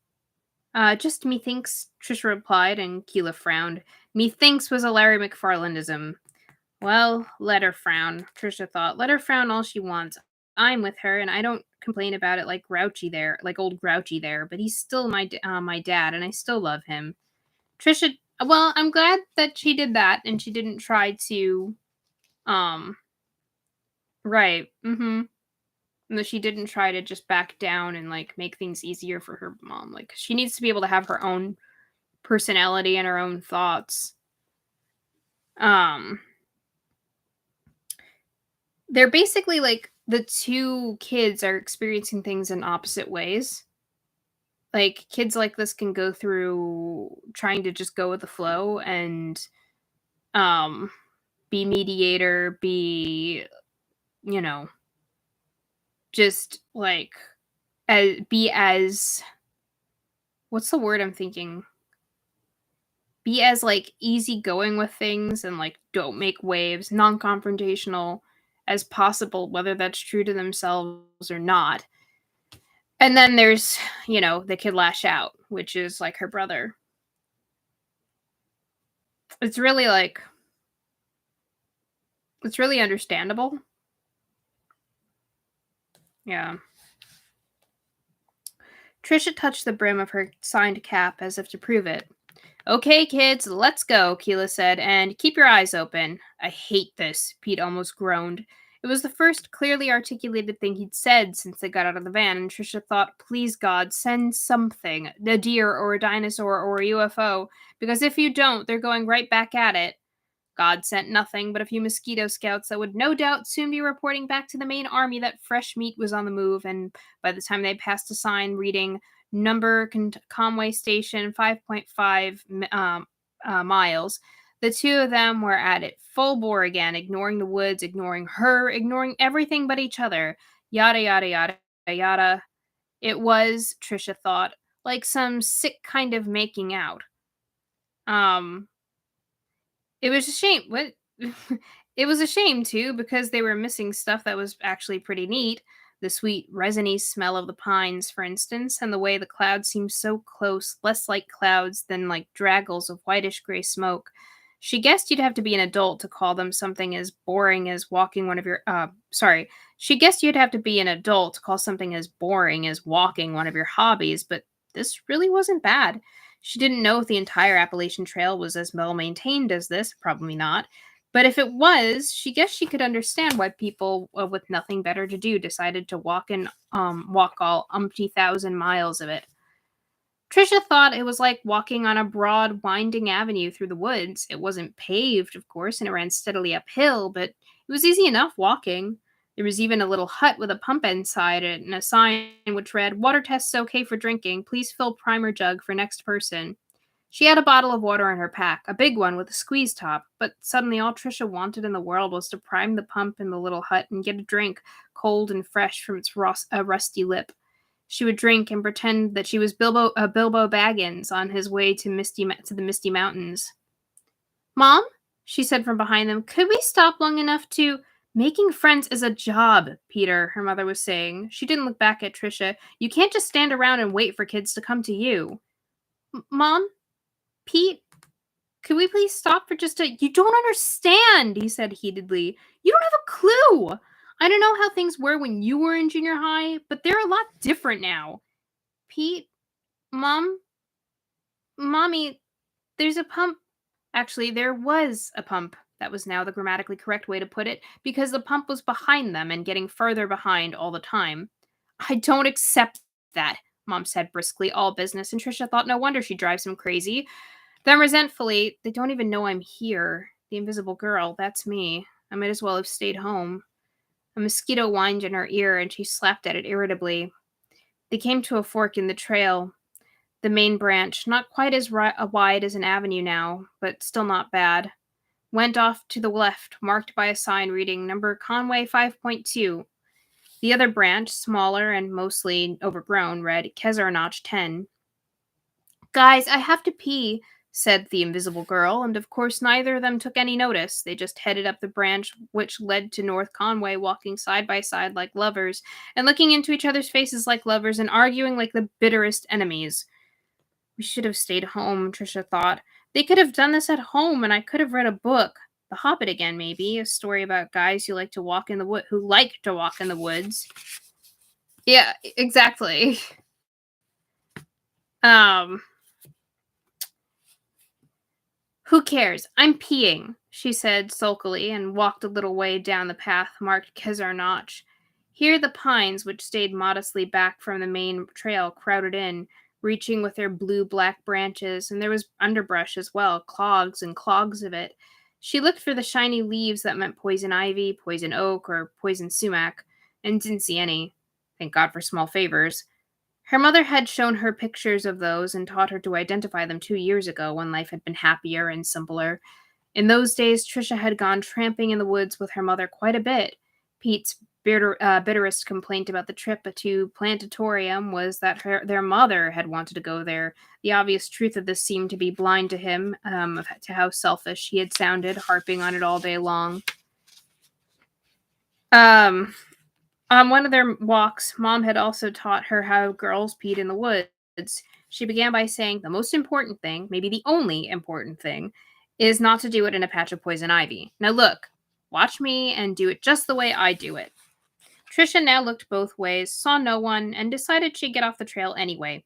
Trisha replied, and Keela frowned. Methinks was a Larry McFarlandism. Well, let her frown, Trisha thought. Let her frown all she wants. I'm with her, and I don't complain about it like old Grouchy there, but he's still my dad, and I still love him. Trisha, well, I'm glad that she did that, and she didn't try to, right, and that she didn't try to just back down and, like, make things easier for her mom. Like, she needs to be able to have her own personality and her own thoughts. They're basically, like, the two kids are experiencing things in opposite ways. Like, kids like this can go through trying to just go with the flow and, um, be mediator, you know, just, like, be as what's the word I'm thinking? Be as, like, easygoing with things and, like, don't make waves, non-confrontational as possible, whether that's true to themselves or not. And then there's, the kid lash out, which is like her brother. It's really it's really understandable. Yeah. Trisha touched the brim of her signed cap as if to prove it. Okay, kids, let's go, Keela said, and keep your eyes open. I hate this, Pete almost groaned. It was the first clearly articulated thing he'd said since they got out of the van, and Trisha thought, please God, send something, a deer or a dinosaur or a UFO, because if you don't, they're going right back at it. God sent nothing but a few mosquito scouts that would no doubt soon be reporting back to the main army that fresh meat was on the move, and by the time they passed a sign reading number Conway Station 5.5 miles, the two of them were at it full bore again, ignoring the woods, ignoring her, ignoring everything but each other. Yada, yada, yada, yada. It was, Trisha thought, like some sick kind of making out. It was a shame. What? It was a shame, too, because they were missing stuff that was actually pretty neat. The sweet, resiny smell of the pines, for instance, and the way the clouds seemed so close, less like clouds than like draggles of whitish gray smoke. She guessed you'd have to be an adult to call them something as boring as walking one of your, She guessed you'd have to be an adult to call something as boring as walking one of your hobbies, but this really wasn't bad. She didn't know if the entire Appalachian Trail was as well maintained as this, probably not. But if it was, she guessed she could understand why people with nothing better to do decided to walk all umpty thousand miles of it. Trisha thought it was like walking on a broad, winding avenue through the woods. It wasn't paved, of course, and it ran steadily uphill, but it was easy enough walking. There was even a little hut with a pump inside it and a sign which read, "Water tests okay for drinking. Please fill primer jug for next person." She had a bottle of water in her pack, a big one with a squeeze top, but suddenly all Trisha wanted in the world was to prime the pump in the little hut and get a drink, cold and fresh from its rusty lip. She would drink and pretend that she was Bilbo Baggins on his way to the Misty Mountains. "Mom," she said from behind them, "could we stop long enough to—" "Making friends is a job, Peter," her mother was saying. She didn't look back at Trisha. "You can't just stand around and wait for kids to come to you." "Mom? Pete?" Could we please stop for just a— You don't understand, he said heatedly. You don't have a clue. I don't know how things were when you were in junior high, but they're a lot different now. Pete, Mom, Mommy, there's a pump. Actually, there was a pump. That was now the grammatically correct way to put it, because the pump was behind them and getting further behind all the time. I don't accept that, Mom said briskly, all business, and Trisha thought no wonder she drives him crazy. Then resentfully, they don't even know I'm here. The invisible girl, that's me. I might as well have stayed home. A mosquito whined in her ear, and she slapped at it irritably. They came to a fork in the trail. The main branch, not quite as wide as an avenue now, but still not bad, went off to the left, marked by a sign reading number Conway 5.2. The other branch, smaller and mostly overgrown, read Kezar Notch 10. Guys, I have to pee, said the invisible girl, and of course neither of them took any notice. They just headed up the branch which led to North Conway, walking side by side like lovers, and looking into each other's faces like lovers, and arguing like the bitterest enemies. We should have stayed home, Trisha thought. They could have done this at home, and I could have read a book. The Hobbit again, maybe. A story about guys who like to walk in the woods. Yeah, exactly. Who cares? I'm peeing, she said sulkily, and walked a little way down the path marked Kezar Notch. Here the pines, which stayed modestly back from the main trail, crowded in, reaching with their blue-black branches, and there was underbrush as well, clogs and clogs of it. She looked for the shiny leaves that meant poison ivy, poison oak, or poison sumac, and didn't see any. Thank God for small favors. Her mother had shown her pictures of those and taught her to identify them 2 years ago, when life had been happier and simpler. In those days, Trisha had gone tramping in the woods with her mother quite a bit. Pete's bitterest complaint about the trip to Plantatorium was that their mother had wanted to go there. The obvious truth of this seemed to be blind to him, to how selfish he had sounded, harping on it all day long. On one of their walks, Mom had also taught her how girls peed in the woods. She began by saying the most important thing, maybe the only important thing, is not to do it in a patch of poison ivy. Now look, watch me and do it just the way I do it. Trisha now looked both ways, saw no one, and decided she'd get off the trail anyway.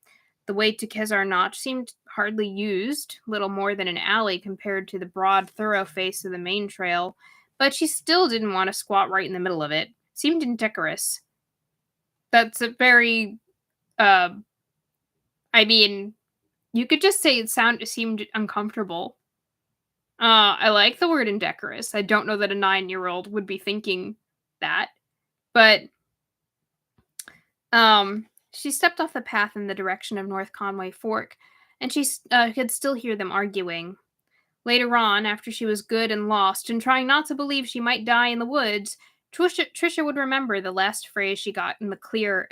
The way to Kezar Notch seemed hardly used, little more than an alley compared to the broad thoroughface of the main trail, but she still didn't want to squat right in the middle of it. Seemed indecorous. That's a very, I mean, you could just say it seemed uncomfortable. I like the word indecorous. I don't know that a 9-year-old would be thinking that, but she stepped off the path in the direction of North Conway Fork, and she could still hear them arguing. Later on, after she was good and lost and trying not to believe she might die in the woods, Trisha would remember the last phrase she got in the clear.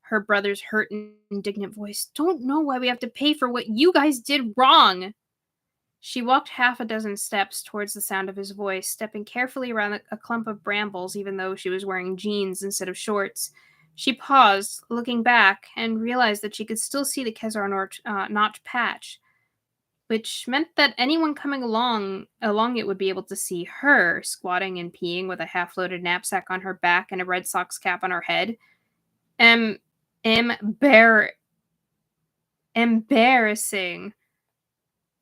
Her brother's hurt and indignant voice. Don't know why we have to pay for what you guys did wrong. She walked half a dozen steps towards the sound of his voice, stepping carefully around a clump of brambles, even though she was wearing jeans instead of shorts. She paused, looking back, and realized that she could still see the Kezar Notch patch, which meant that anyone coming along it would be able to see her, squatting and peeing with a half-loaded knapsack on her back and a Red Sox cap on her head. Embarrassing,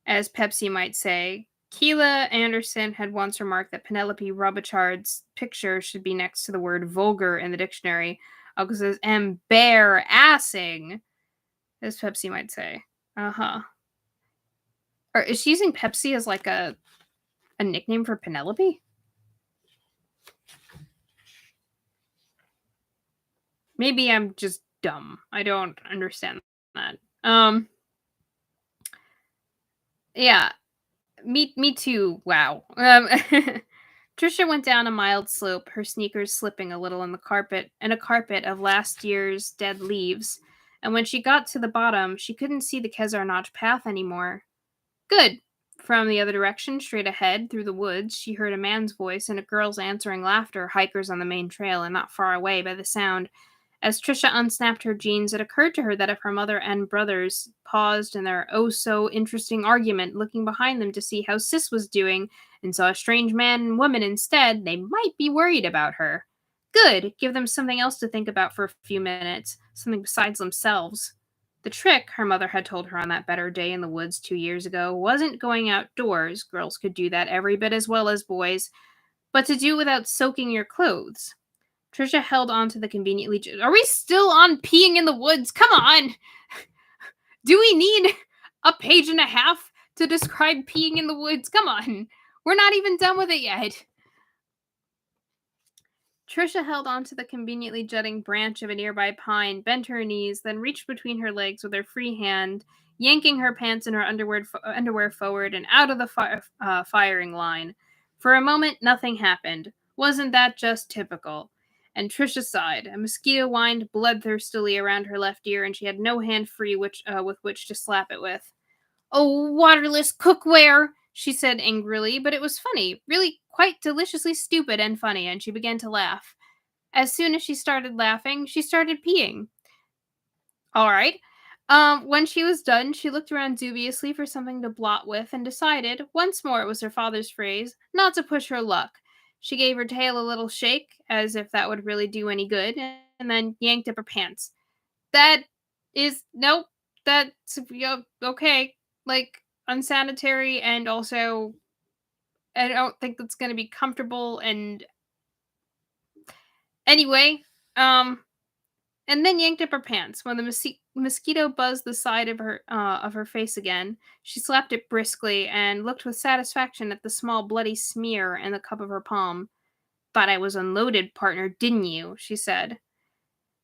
as Pepsi might say. Keela Anderson had once remarked that Penelope Robichaud's picture should be next to the word vulgar in the dictionary, because it's embarrassing, as Pepsi might say. Or is she using Pepsi as like a nickname for Penelope? Maybe I'm just dumb. I don't understand that. Yeah. Me too. Wow. Trisha went down a mild slope, her sneakers slipping a little in a carpet of last year's dead leaves. And when she got to the bottom, she couldn't see the Kezar Notch path anymore. Good. From the other direction, straight ahead, through the woods, she heard a man's voice and a girl's answering laughter, hikers on the main trail and not far away by the sound. As Trisha unsnapped her jeans, it occurred to her that if her mother and brothers paused in their oh-so-interesting argument, looking behind them to see how Sis was doing, and saw a strange man and woman instead, they might be worried about her. Good, give them something else to think about for a few minutes, something besides themselves. The trick, her mother had told her on that better day in the woods 2 years ago, wasn't going outdoors, girls could do that every bit as well as boys, but to do it without soaking your clothes. Trisha held on to the conveniently. Are we still on peeing in the woods? Come on! Do we need a page and a half to describe peeing in the woods? Come on. We're not even done with it yet. Trisha held on to the conveniently jutting branch of a nearby pine, bent her knees, then reached between her legs with her free hand, yanking her pants and her underwear forward and out of the firing line. For a moment, nothing happened. Wasn't that just typical? And Trisha sighed. A mosquito whined bloodthirstily around her left ear, and she had no hand free with which to slap it with. "Oh, waterless cookware!" she said angrily, but it was funny, really quite deliciously stupid and funny, and she began to laugh. As soon as she started laughing, she started peeing. All right. When she was done, she looked around dubiously for something to blot with and decided, once more it was her father's phrase, not to push her luck. She gave her tail a little shake, as if that would really do any good, and then yanked up her pants. That is, nope, that's, okay, like, unsanitary, and also, I don't think that's going to be comfortable, and anyway, and then yanked up her pants. When the mosquito buzzed the side of her face again, she slapped it briskly and looked with satisfaction at the small bloody smear in the cup of her palm. "Thought I was unloaded, partner, didn't you?" she said.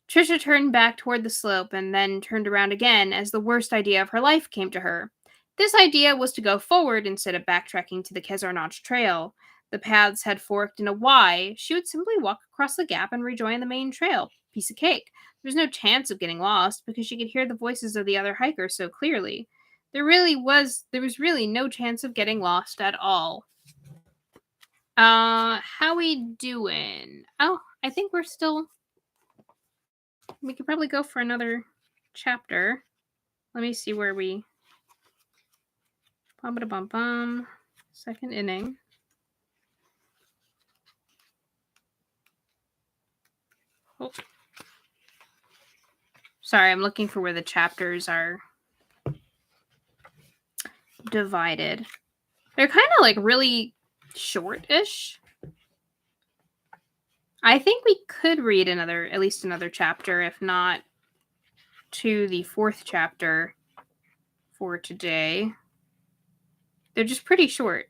Trisha turned back toward the slope and then turned around again as the worst idea of her life came to her. This idea was to go forward instead of backtracking to the Kezar Trail. The paths had forked in a Y. She would simply walk across the gap and rejoin the main trail. Piece of cake. There was no chance of getting lost because she could hear the voices of the other hikers so clearly. There was really no chance of getting lost at all. How we doing? Oh, I think we could probably go for another chapter. Let me see where we. Bum-ba-da-bum-bum. Second inning. Oh. Sorry, I'm looking for where the chapters are divided. They're kind of like really short-ish. I think we could read at least another chapter, if not to the fourth chapter for today. They're just pretty short.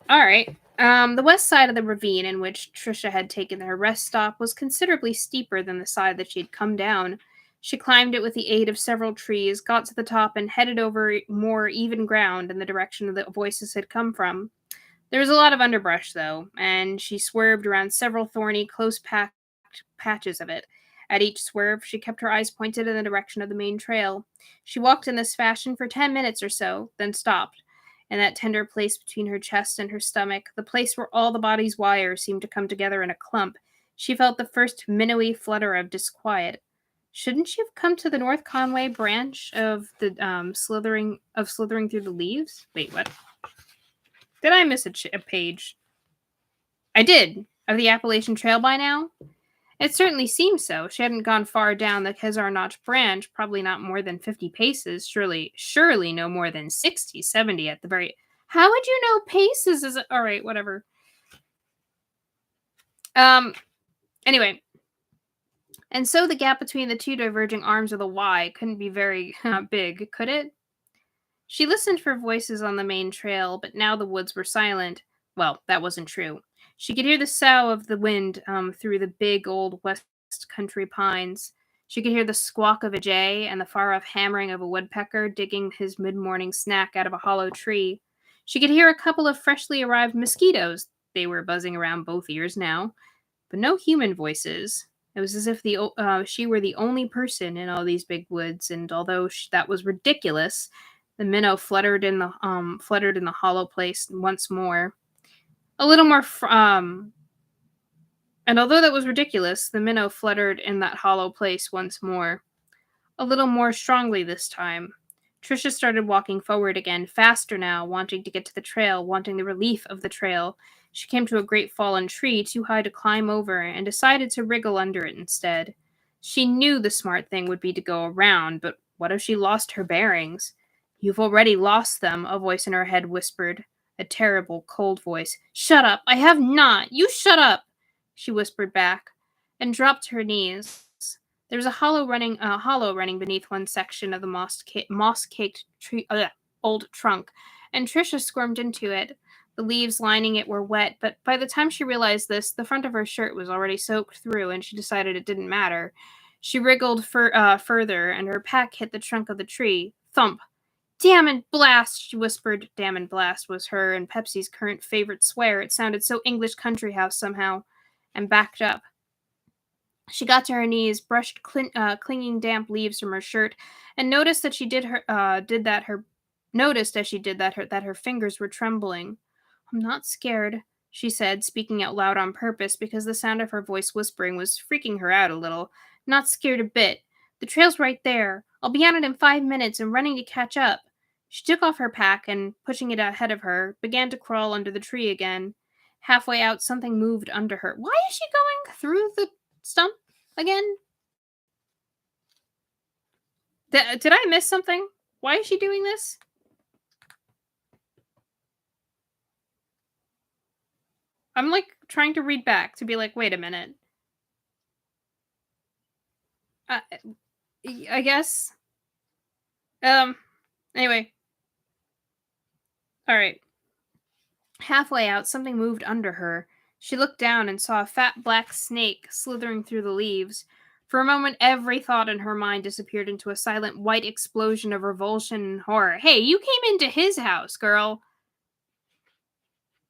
All right. The west side of the ravine in which Trisha had taken her rest stop was considerably steeper than the side that she had come down. She climbed it with the aid of several trees, got to the top, and headed over more even ground in the direction the voices had come from. There was a lot of underbrush, though, and she swerved around several thorny, close-packed patches of it. At each swerve, she kept her eyes pointed in the direction of the main trail. She walked in this fashion for 10 minutes or so, then stopped. In that tender place between her chest and her stomach, the place where all the body's wires seemed to come together in a clump, she felt the first minnowy flutter of disquiet. Shouldn't she have come to the North Conway branch of the slithering through the leaves? Wait, what? Did I miss a page? I did. Of the Appalachian Trail by now? It certainly seemed so. She hadn't gone far down the Kezar Notch branch, probably not more than 50 paces, surely no more than 60, 70 at the very... How would you know paces is... All right, whatever. Anyway. And so the gap between the two diverging arms of the Y couldn't be very big, could it? She listened for voices on the main trail, but now the woods were silent. Well, that wasn't true. She could hear the sough of the wind through the big old west country pines. She could hear the squawk of a jay and the far-off hammering of a woodpecker digging his mid-morning snack out of a hollow tree. She could hear a couple of freshly arrived mosquitoes. They were buzzing around both ears now, but no human voices. It was as if she were the only person in all these big woods, and although that was ridiculous, the minnow fluttered in the hollow place once more. A little more And although that was ridiculous, the minnow fluttered in that hollow place once more. A little more strongly this time. Trisha started walking forward again, faster now, wanting to get to the trail, wanting the relief of the trail. She came to a great fallen tree, too high to climb over, and decided to wriggle under it instead. She knew the smart thing would be to go around, but what if she lost her bearings? You've already lost them, a voice in her head whispered. A terrible, cold voice. Shut up! I have not! You shut up! She whispered back, and dropped to her knees. There was a hollow running beneath one section of the moss-caked tree, old trunk, and Trisha squirmed into it. The leaves lining it were wet, but by the time she realized this, the front of her shirt was already soaked through, and she decided it didn't matter. She wriggled further, and her pack hit the trunk of the tree. Thump! Damn and blast, she whispered. Damn and blast was her and Pepsi's current favorite swear. It sounded so English country house somehow, and backed up. She got to her knees, brushed clinging damp leaves from her shirt, and noticed as she did that her fingers were trembling. "I'm not scared," she said, speaking out loud on purpose because the sound of her voice whispering was freaking her out a little. "Not scared a bit. The trail's right there. I'll be on it in 5 minutes and running to catch up." She took off her pack and, pushing it ahead of her, began to crawl under the tree again. Halfway out, something moved under her. Why is she going through the stump again? Did I miss something? Why is she doing this? I'm like trying to read back to be like, wait a minute. Uh, I guess. Anyway. All right. Halfway out, something moved under her. She looked down and saw a fat black snake slithering through the leaves. For a moment, every thought in her mind disappeared into a silent white explosion of revulsion and horror. Hey, you came into his house, girl.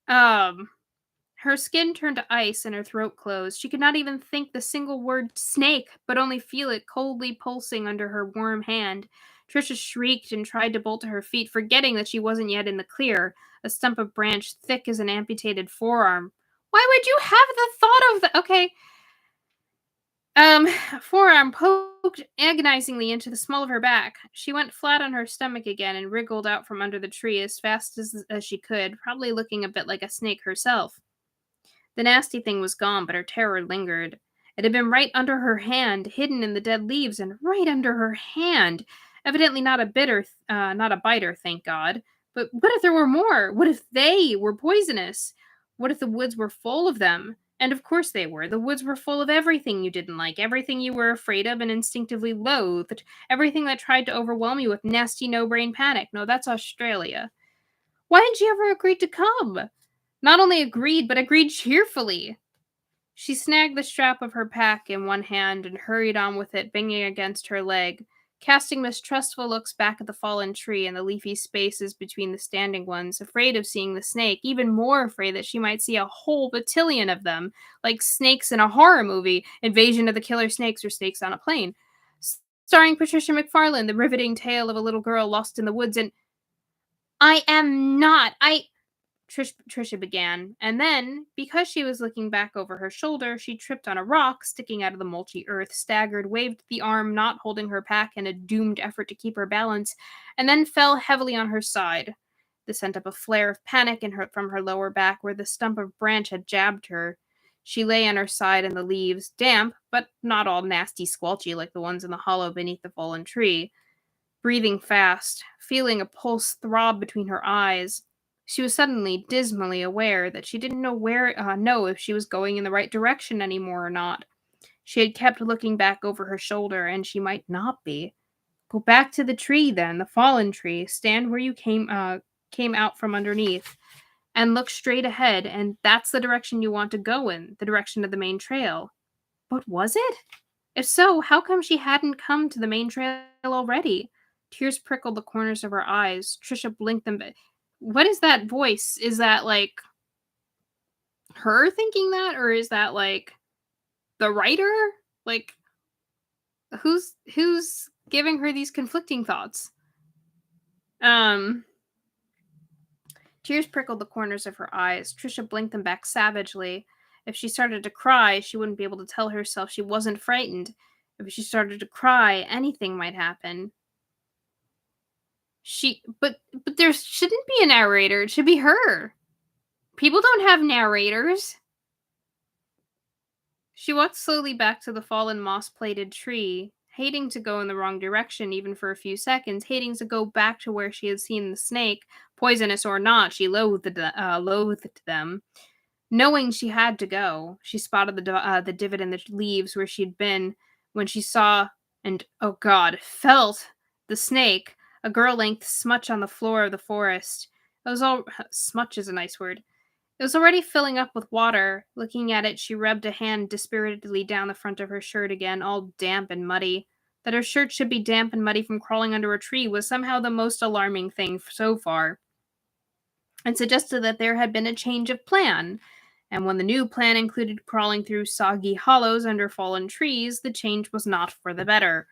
Her skin turned to ice and her throat closed. She could not even think the single word snake, but only feel it coldly pulsing under her warm hand. Trisha shrieked and tried to bolt to her feet, forgetting that she wasn't yet in the clear, a stump of branch thick as an amputated forearm. Why would you have the thought of that? Okay. Forearm poked agonizingly into the small of her back. She went flat on her stomach again and wriggled out from under the tree as fast as she could, probably looking a bit like a snake herself. The nasty thing was gone, but her terror lingered. It had been right under her hand, hidden in the dead leaves, and right under her hand. Evidently not a biter, thank God. But what if there were more? What if they were poisonous? What if the woods were full of them? And of course they were. The woods were full of everything you didn't like, everything you were afraid of and instinctively loathed, everything that tried to overwhelm you with nasty no-brain panic. No, that's Australia. Why didn't she ever agree to come? Not only agreed, but agreed cheerfully. She snagged the strap of her pack in one hand and hurried on with it banging against her leg, casting mistrustful looks back at the fallen tree and the leafy spaces between the standing ones, afraid of seeing the snake, even more afraid that she might see a whole battalion of them, like snakes in a horror movie, Invasion of the Killer Snakes or Snakes on a Plane. Starring Trisha McFarland, the riveting tale of a little girl lost in the woods and... Trisha began, and then, because she was looking back over her shoulder, she tripped on a rock sticking out of the mulchy earth, staggered, waved the arm not holding her pack in a doomed effort to keep her balance, and then fell heavily on her side. This sent up a flare of panic from her lower back where the stump of branch had jabbed her. She lay on her side in the leaves, damp, but not all nasty squelchy like the ones in the hollow beneath the fallen tree. Breathing fast, feeling a pulse throb between her eyes. She was suddenly dismally aware that she didn't know if she was going in the right direction anymore or not. She had kept looking back over her shoulder, and she might not be. Go back to the tree, then, the fallen tree. Stand where you came out from underneath, and look straight ahead, and that's the direction you want to go in, the direction of the main trail. But was it? If so, how come she hadn't come to the main trail already? Tears prickled the corners of her eyes. Trisha blinked them. What is that voice? Is that, like, her thinking that? Or is that, like, the writer? Like, who's giving her these conflicting thoughts? Tears prickled the corners of her eyes. Trisha blinked them back savagely. If she started to cry, she wouldn't be able to tell herself she wasn't frightened. If she started to cry, anything might happen. But there shouldn't be a narrator. It should be her. People don't have narrators. She walked slowly back to the fallen moss-plated tree, hating to go in the wrong direction even for a few seconds, hating to go back to where she had seen the snake, poisonous or not. She loathed them. Knowing she had to go, she spotted the divot in the leaves where she'd been when she saw and, oh God, felt the snake, a girl-length smutch on the floor of the forest. It was all smutch is a nice word. It was already filling up with water. Looking at it, she rubbed a hand dispiritedly down the front of her shirt again, all damp and muddy. That her shirt should be damp and muddy from crawling under a tree was somehow the most alarming thing so far, and suggested that there had been a change of plan. And when the new plan included crawling through soggy hollows under fallen trees, the change was not for the better.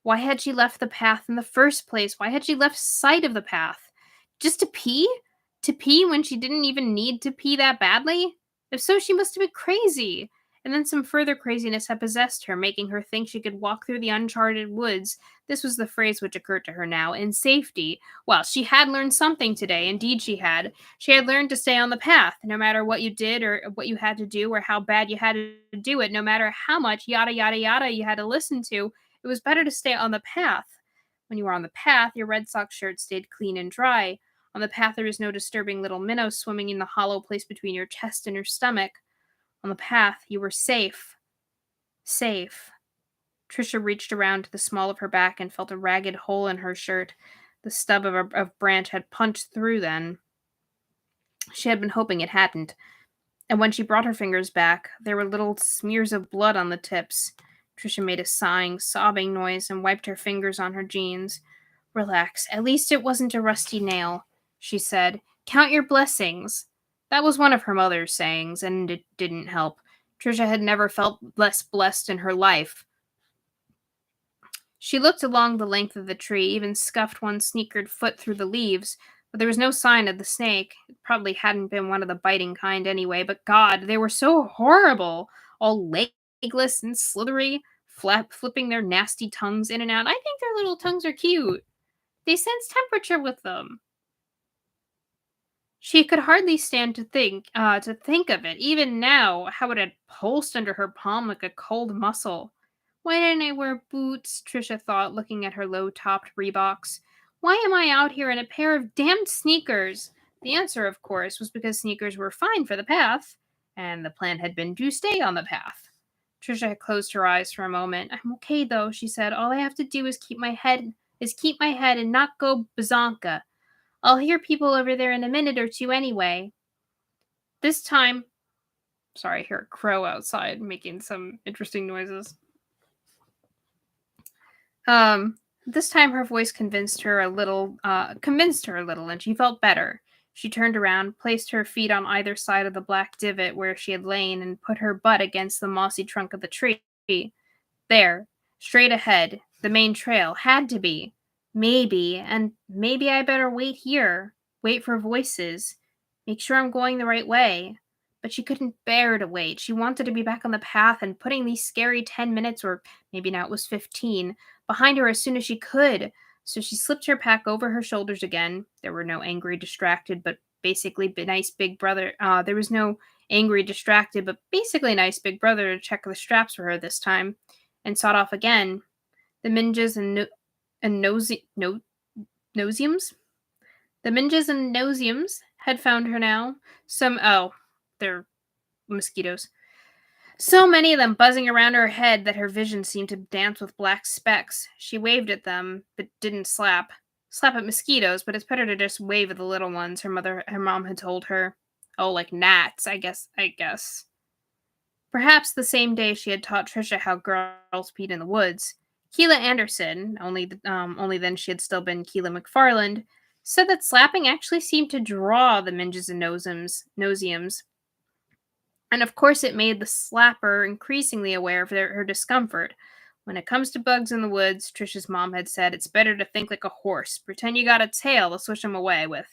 Why had she left the path in the first place? Why had she left sight of the path? Just to pee? To pee when she didn't even need to pee that badly? If so, she must have been crazy. And then some further craziness had possessed her, making her think she could walk through the uncharted woods. This was the phrase which occurred to her now, in safety. Well, she had learned something today. Indeed, she had. She had learned to stay on the path, no matter what you did or what you had to do or how bad you had to do it, no matter how much yada yada yada you had to listen to. It was better to stay on the path. When you were on the path, your Red Sox shirt stayed clean and dry. On the path, there was no disturbing little minnow swimming in the hollow place between your chest and your stomach. On the path, you were safe. Safe. Trisha reached around to the small of her back and felt a ragged hole in her shirt. The stub of a branch had punched through then. She had been hoping it hadn't. And when she brought her fingers back, there were little smears of blood on the tips. Trisha made a sighing, sobbing noise and wiped her fingers on her jeans. Relax. At least it wasn't a rusty nail, she said. Count your blessings. That was one of her mother's sayings, and it didn't help. Trisha had never felt less blessed in her life. She looked along the length of the tree, even scuffed one sneakered foot through the leaves, but there was no sign of the snake. It probably hadn't been one of the biting kind anyway, but God, they were so horrible, all legless and slithery, flipping their nasty tongues in and out. I think their little tongues are cute. They sense temperature with them. She could hardly stand to think of it, even now, how it had pulsed under her palm like a cold muscle. Why didn't I wear boots? Trisha thought, looking at her low-topped Reeboks. Why am I out here in a pair of damned sneakers? The answer, of course, was because sneakers were fine for the path, and the plan had been to stay on the path. Trisha had closed her eyes for a moment. I'm okay, though, she said. All I have to do is keep my head and not go bazonka. I'll hear people over there in a minute or two anyway. This time... Sorry, I hear a crow outside making some interesting noises. This time her voice convinced her a little, and she felt better. She turned around, placed her feet on either side of the black divot where she had lain, and put her butt against the mossy trunk of the tree. There, straight ahead, the main trail had to be. Maybe I better wait here, wait for voices, make sure I'm going the right way. But she couldn't bear to wait. She wanted to be back on the path and putting these scary 10 minutes, or maybe now it was 15, behind her as soon as she could. So she slipped her pack over her shoulders again. There were no angry, distracted, but basically nice big brother. There was no angry, distracted, but basically nice big brother to check the straps for her this time, and sought off again. The minges and nosiums? The minges and nosiums had found her now. They're mosquitoes. So many of them buzzing around her head that her vision seemed to dance with black specks. She waved at them, but didn't slap. Slap at mosquitoes, but it's better to just wave at the little ones, her mom had told her. Oh, like gnats, I guess. Perhaps the same day she had taught Trisha how girls peed in the woods. Keela Anderson, only then she had still been Keela McFarland, said that slapping actually seemed to draw the minges and nosiums. And of course it made the slapper increasingly aware of her discomfort. When it comes to bugs in the woods, Trisha's mom had said, it's better to think like a horse. Pretend you got a tail to swish them away with.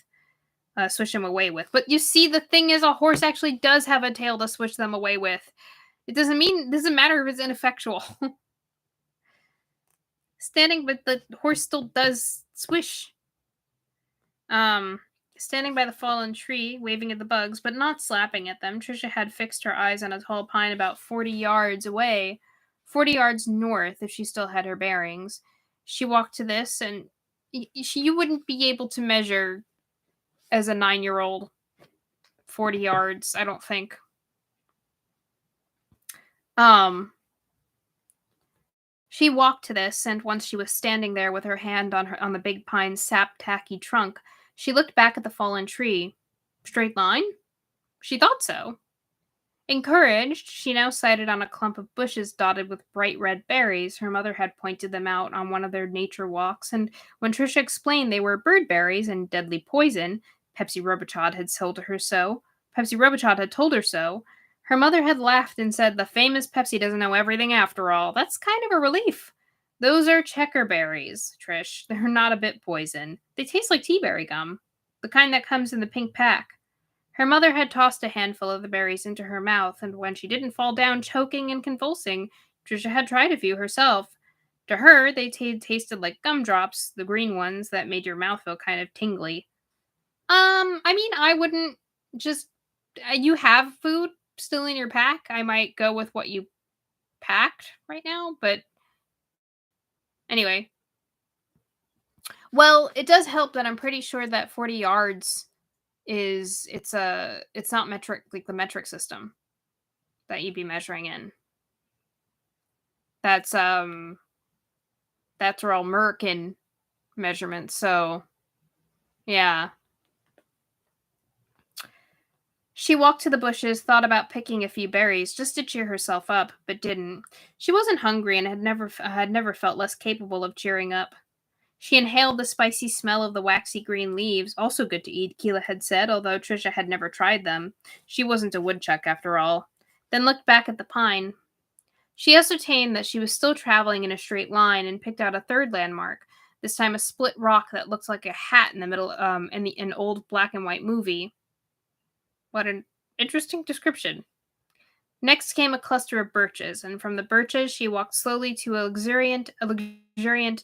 swish them away with. But you see, the thing is, a horse actually does have a tail to swish them away with. It doesn't matter if it's ineffectual. Standing, but the horse still does swish. Um, Standing by the fallen tree, waving at the bugs, but not slapping at them, Trisha had fixed her eyes on a tall pine about 40 yards away, 40 yards north if she still had her bearings. She walked to this, and you wouldn't be able to measure as a 9-year-old 40 yards, I don't think. She walked to this, and once she was standing there with her hand on the big pine's sap-tacky trunk, she looked back at the fallen tree. Straight line? She thought so. Encouraged, she now sighted on a clump of bushes dotted with bright red berries. Her mother had pointed them out on one of their nature walks, and when Trisha explained they were bird berries and deadly poison, Pepsi Robichaud had told her so. Pepsi Robichaud had told her so. Her mother had laughed and said, "The famous Pepsi doesn't know everything after all." That's kind of a relief. Those are checkerberries, Trish. They're not a bit poison. They taste like tea-berry gum, the kind that comes in the pink pack. Her mother had tossed a handful of the berries into her mouth, and when she didn't fall down choking and convulsing, Trisha had tried a few herself. To her, they tasted like gumdrops, the green ones that made your mouth feel kind of tingly. I mean, I wouldn't just. You have food still in your pack. I might go with what you packed right now, but anyway. Well, it does help that I'm pretty sure that 40 yards it's not metric, like the metric system that you'd be measuring in. That's that's all American measurements, so yeah. She walked to the bushes, thought about picking a few berries just to cheer herself up, but didn't. She wasn't hungry and had never felt less capable of cheering up. She inhaled the spicy smell of the waxy green leaves, also good to eat, Keela had said, although Trisha had never tried them. She wasn't a woodchuck, after all. Then looked back at the pine. She ascertained that she was still traveling in a straight line and picked out a third landmark, this time a split rock that looked like a hat in the middle in an old black and white movie. What an interesting description. Next came a cluster of birches, and from the birches she walked slowly to a luxuriant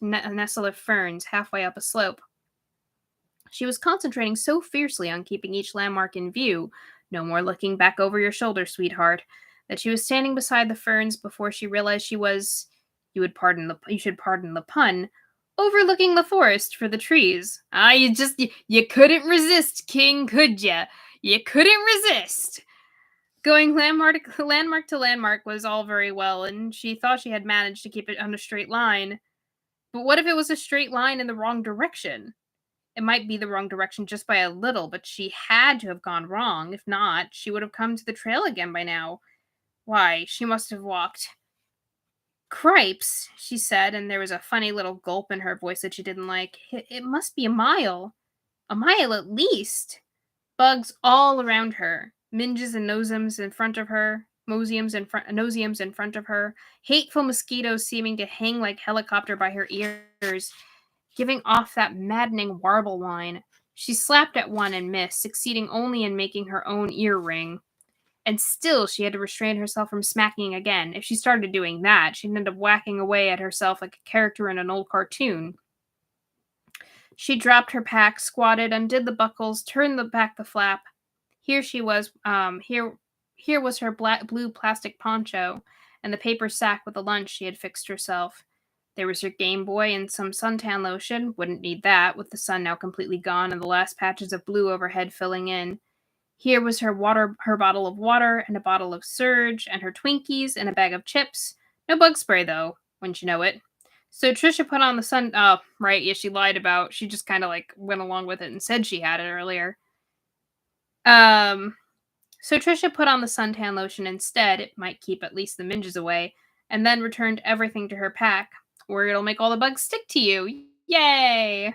nestle of ferns halfway up a slope. She was concentrating so fiercely on keeping each landmark in view, no more looking back over your shoulder, sweetheart, that she was standing beside the ferns before she realized she was, you should pardon the pun, overlooking the forest for the trees. You couldn't resist, King, could ya? You couldn't resist. Going landmark to landmark was all very well, and she thought she had managed to keep it on a straight line. But what if it was a straight line in the wrong direction? It might be the wrong direction just by a little, but she had to have gone wrong. If not, she would have come to the trail again by now. Why, she must have walked. "Cripes," she said, and there was a funny little gulp in her voice that she didn't like. It must be a mile. A mile at least. Bugs all around her. Minges and nosums in front of her. Nosiums in front of her. Hateful mosquitoes seeming to hang like helicopter by her ears, giving off that maddening warble whine. She slapped at one and missed, succeeding only in making her own ear ring. And still she had to restrain herself from smacking again. If she started doing that, she'd end up whacking away at herself like a character in an old cartoon. She dropped her pack, squatted, undid the buckles, turned back the flap. Here she was. Here was her blue plastic poncho and the paper sack with the lunch she had fixed herself. There was her Game Boy and some suntan lotion. Wouldn't need that, with the sun now completely gone and the last patches of blue overhead filling in. Here was her bottle of water and a bottle of Surge and her Twinkies and a bag of chips. No bug spray, though, wouldn't you know it. So Trisha put on the sun... Oh, right, yeah, she lied about... She just kind of, went along with it and said she had it earlier. So Trisha put on the suntan lotion instead. It might keep at least the minges away. And then returned everything to her pack, or it'll make all the bugs stick to you. Yay!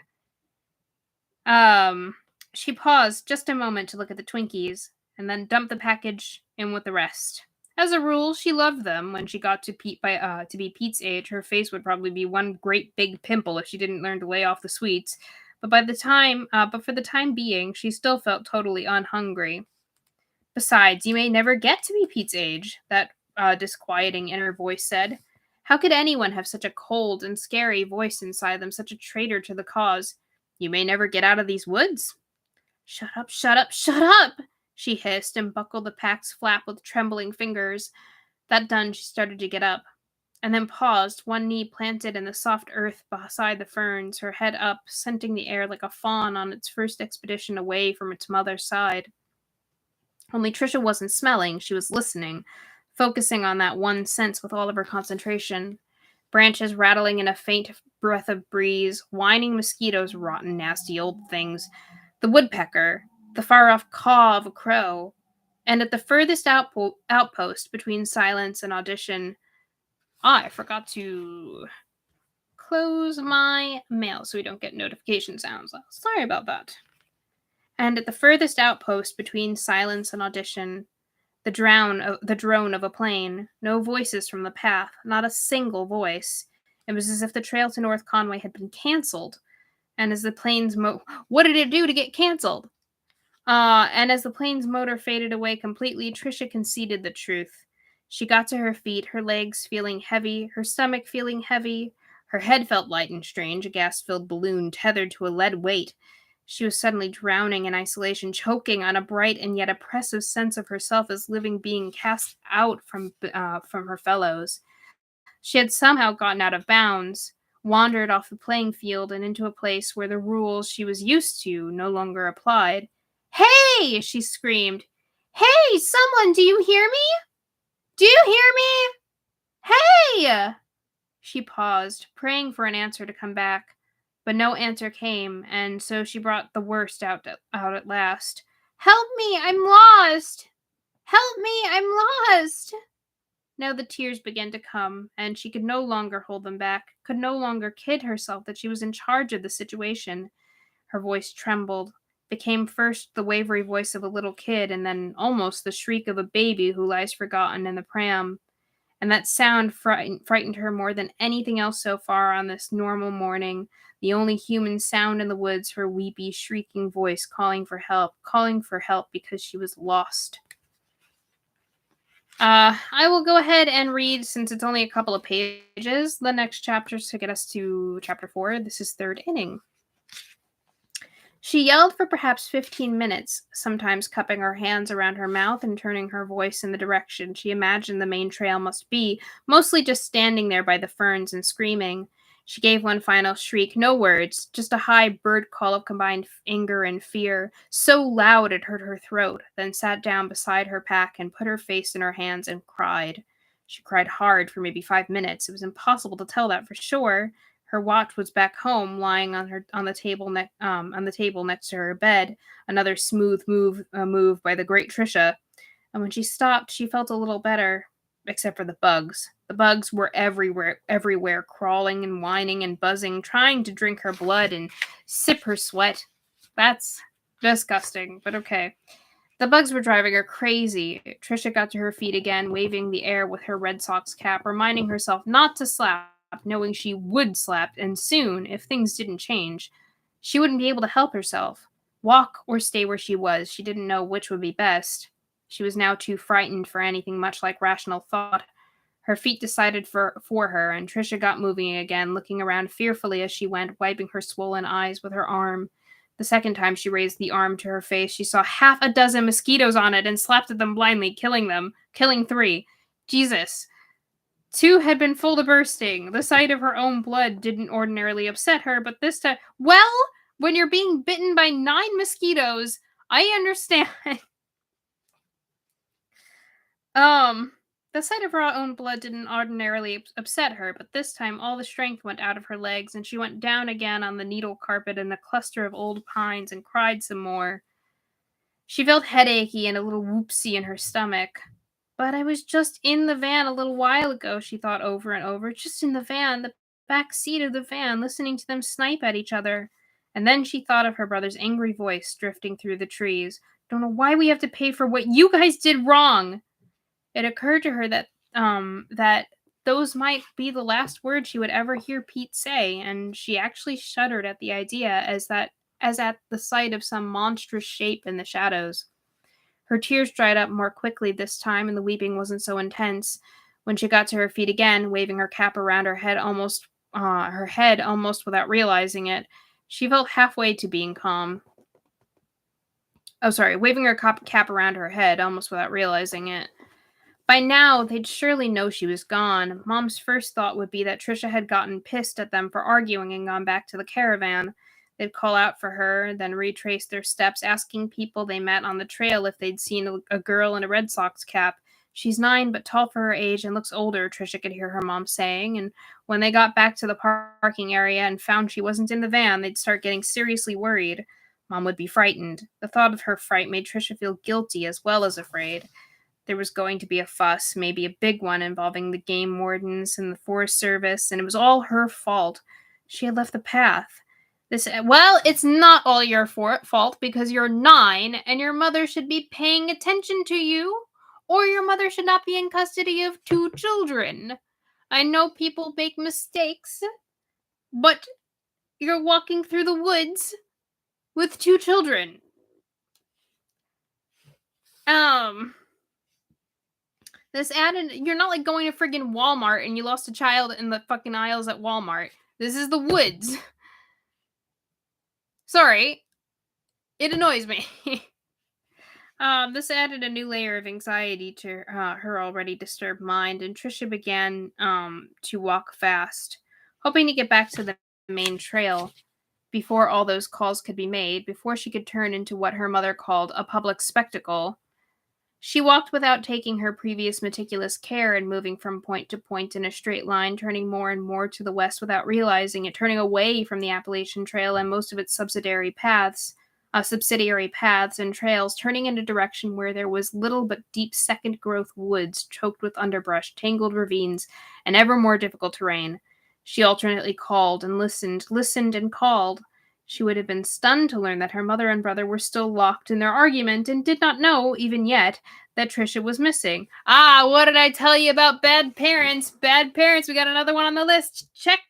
She paused just a moment to look at the Twinkies, and then dumped the package in with the rest. As a rule, she loved them. When she got to be Pete's age, her face would probably be one great big pimple if she didn't learn to lay off the sweets. But for the time being, she still felt totally unhungry. Besides, you may never get to be Pete's age, that disquieting inner voice said. How could anyone have such a cold and scary voice inside them, such a traitor to the cause? You may never get out of these woods. Shut up, shut up, shut up! She hissed and buckled the pack's flap with trembling fingers. That done, she started to get up, and then paused, one knee planted in the soft earth beside the ferns, her head up, scenting the air like a fawn on its first expedition away from its mother's side. Only Trisha wasn't smelling, she was listening, focusing on that one sense with all of her concentration. Branches rattling in a faint breath of breeze, whining mosquitoes, rotten, nasty old things, the woodpecker, the far-off caw of a crow, and at the furthest outpost between silence and audition, I forgot to close my mail so we don't get notification sounds. Sorry about that. And at the furthest outpost between silence and audition, the drone of a plane, no voices from the path, not a single voice. It was as if the trail to North Conway had been canceled. And as the plane's what did it do to get canceled? And as the plane's motor faded away completely, Trisha conceded the truth. She got to her feet, her legs feeling heavy, her stomach feeling heavy. Her head felt light and strange, a gas-filled balloon tethered to a lead weight. She was suddenly drowning in isolation, choking on a bright and yet oppressive sense of herself as living being cast out from her fellows. She had somehow gotten out of bounds, wandered off the playing field and into a place where the rules she was used to no longer applied. "Hey!" she screamed. "Hey, someone, do you hear me? Do you hear me? Hey!" She paused, praying for an answer to come back. But no answer came, and so she brought the worst out at last. "Help me! I'm lost! Help me! I'm lost!" Now the tears began to come, and she could no longer hold them back, could no longer kid herself that she was in charge of the situation. Her voice trembled, became first the wavery voice of a little kid, and then almost the shriek of a baby who lies forgotten in the pram. And that sound frightened her more than anything else so far on this normal morning. The only human sound in the woods, her weepy, shrieking voice calling for help because she was lost. I will go ahead and read, since it's only a couple of pages, the next chapters to get us to chapter 4. This is Third Inning. She yelled for perhaps 15 minutes, sometimes cupping her hands around her mouth and turning her voice in the direction she imagined the main trail must be, mostly just standing there by the ferns and screaming. She gave one final shriek, no words, just a high bird call of combined anger and fear, so loud it hurt her throat, then sat down beside her pack and put her face in her hands and cried. She cried hard for maybe 5 minutes. It was impossible to tell that for sure. Her watch was back home, lying on the table next to her bed. Another smooth move by the great Trisha. And when she stopped, she felt a little better, except for the bugs. The bugs were everywhere, crawling and whining and buzzing, trying to drink her blood and sip her sweat. That's disgusting, but okay. The bugs were driving her crazy. Trisha got to her feet again, waving the air with her Red Sox cap, reminding herself not to slap, knowing she would slap, and soon, if things didn't change, she wouldn't be able to help herself. Walk or stay where she was, she didn't know which would be best. She was now too frightened for anything much like rational thought. Her feet decided for her, and Trisha got moving again, looking around fearfully as she went, wiping her swollen eyes with her arm. The second time she raised the arm to her face, she saw 6 mosquitoes on it and slapped at them blindly, killing 3. Jesus. 2 had been full to bursting. The sight of her own blood didn't ordinarily upset her, but this time, well, when you're being bitten by 9 mosquitoes, I understand. The sight of her own blood didn't ordinarily upset her, but this time all the strength went out of her legs, and she went down again on the needle carpet in the cluster of old pines and cried some more. She felt headachy and a little whoopsie in her stomach. But I was just in the van a little while ago, she thought over and over. Just in the van, the back seat of the van, listening to them snipe at each other. And then she thought of her brother's angry voice drifting through the trees. Don't know why we have to pay for what you guys did wrong. It occurred to her that those might be the last words she would ever hear Pete say, and she actually shuddered at the idea as at the sight of some monstrous shape in the shadows. Her tears dried up more quickly this time, and the weeping wasn't so intense. When she got to her feet again, waving her cap around her head almost without realizing it, she felt halfway to being calm. Oh, sorry, waving her cap around her head almost without realizing it. By now, they'd surely know she was gone. Mom's first thought would be that Trisha had gotten pissed at them for arguing and gone back to the caravan. They'd call out for her, then retrace their steps, asking people they met on the trail if they'd seen a girl in a Red Sox cap. She's 9, but tall for her age and looks older, Trisha could hear her mom saying, and when they got back to the parking area and found she wasn't in the van, they'd start getting seriously worried. Mom would be frightened. The thought of her fright made Trisha feel guilty as well as afraid. There was going to be a fuss, maybe a big one, involving the game wardens and the Forest Service, and it was all her fault. She had left the path. It's not all your fault because you're 9 and your mother should be paying attention to you, or your mother should not be in custody of 2 children. I know people make mistakes, but you're walking through the woods with 2 children. This added, you're not like going to friggin' Walmart and you lost a child in the fucking aisles at Walmart. This is the woods. Sorry. It annoys me. This added a new layer of anxiety to her already disturbed mind, and Trisha began to walk fast, hoping to get back to the main trail before all those calls could be made, before she could turn into what her mother called a public spectacle. She walked without taking her previous meticulous care and moving from point to point in a straight line, turning more and more to the west without realizing it, turning away from the Appalachian Trail and most of its subsidiary paths and trails, turning in a direction where there was little but deep second-growth woods choked with underbrush, tangled ravines, and ever more difficult terrain. She alternately called and listened and called. She would have been stunned to learn that her mother and brother were still locked in their argument and did not know, even yet, that Trisha was missing. What did I tell you about bad parents? Bad parents, we got another one on the list. Check!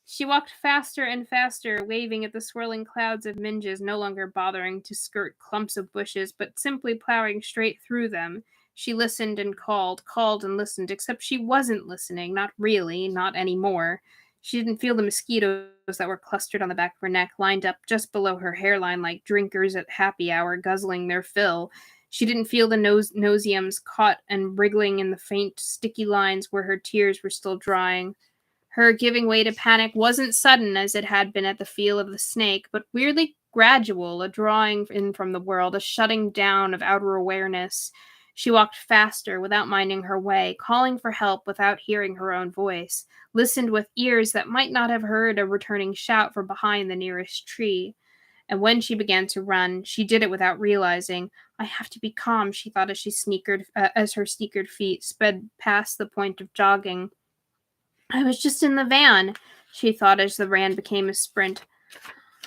She walked faster and faster, waving at the swirling clouds of minges, no longer bothering to skirt clumps of bushes, but simply plowing straight through them. She listened and called and listened, except she wasn't listening, not really, not anymore. She didn't feel the mosquitoes that were clustered on the back of her neck, lined up just below her hairline like drinkers at happy hour guzzling their fill. She didn't feel the nauseums caught and wriggling in the faint, sticky lines where her tears were still drying. Her giving way to panic wasn't sudden as it had been at the feel of the snake, but weirdly gradual, a drawing in from the world, a shutting down of outer awareness. She walked faster without minding her way, calling for help without hearing her own voice, listened with ears that might not have heard a returning shout from behind the nearest tree. And when she began to run, she did it without realizing. I have to be calm, she thought as her sneakered feet sped past the point of jogging. I was just in the van, she thought as the run became a sprint.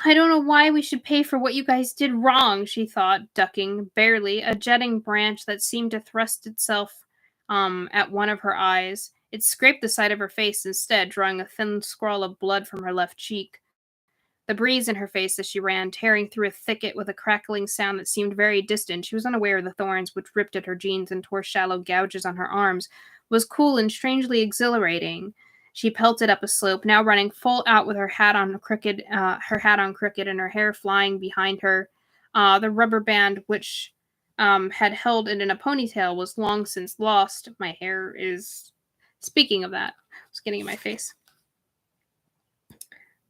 I don't know why we should pay for what you guys did wrong, she thought, ducking, barely, a jetting branch that seemed to thrust itself at one of her eyes. It scraped the side of her face instead, drawing a thin scrawl of blood from her left cheek. The breeze in her face as she ran, tearing through a thicket with a crackling sound that seemed very distant. She was unaware of the thorns which ripped at her jeans and tore shallow gouges on her arms, was cool and strangely exhilarating. She pelted up a slope, now running full out with her hat on crooked and her hair flying behind her. The rubber band which had held it in a ponytail was long since lost. My hair is... Speaking of that, it's getting in my face.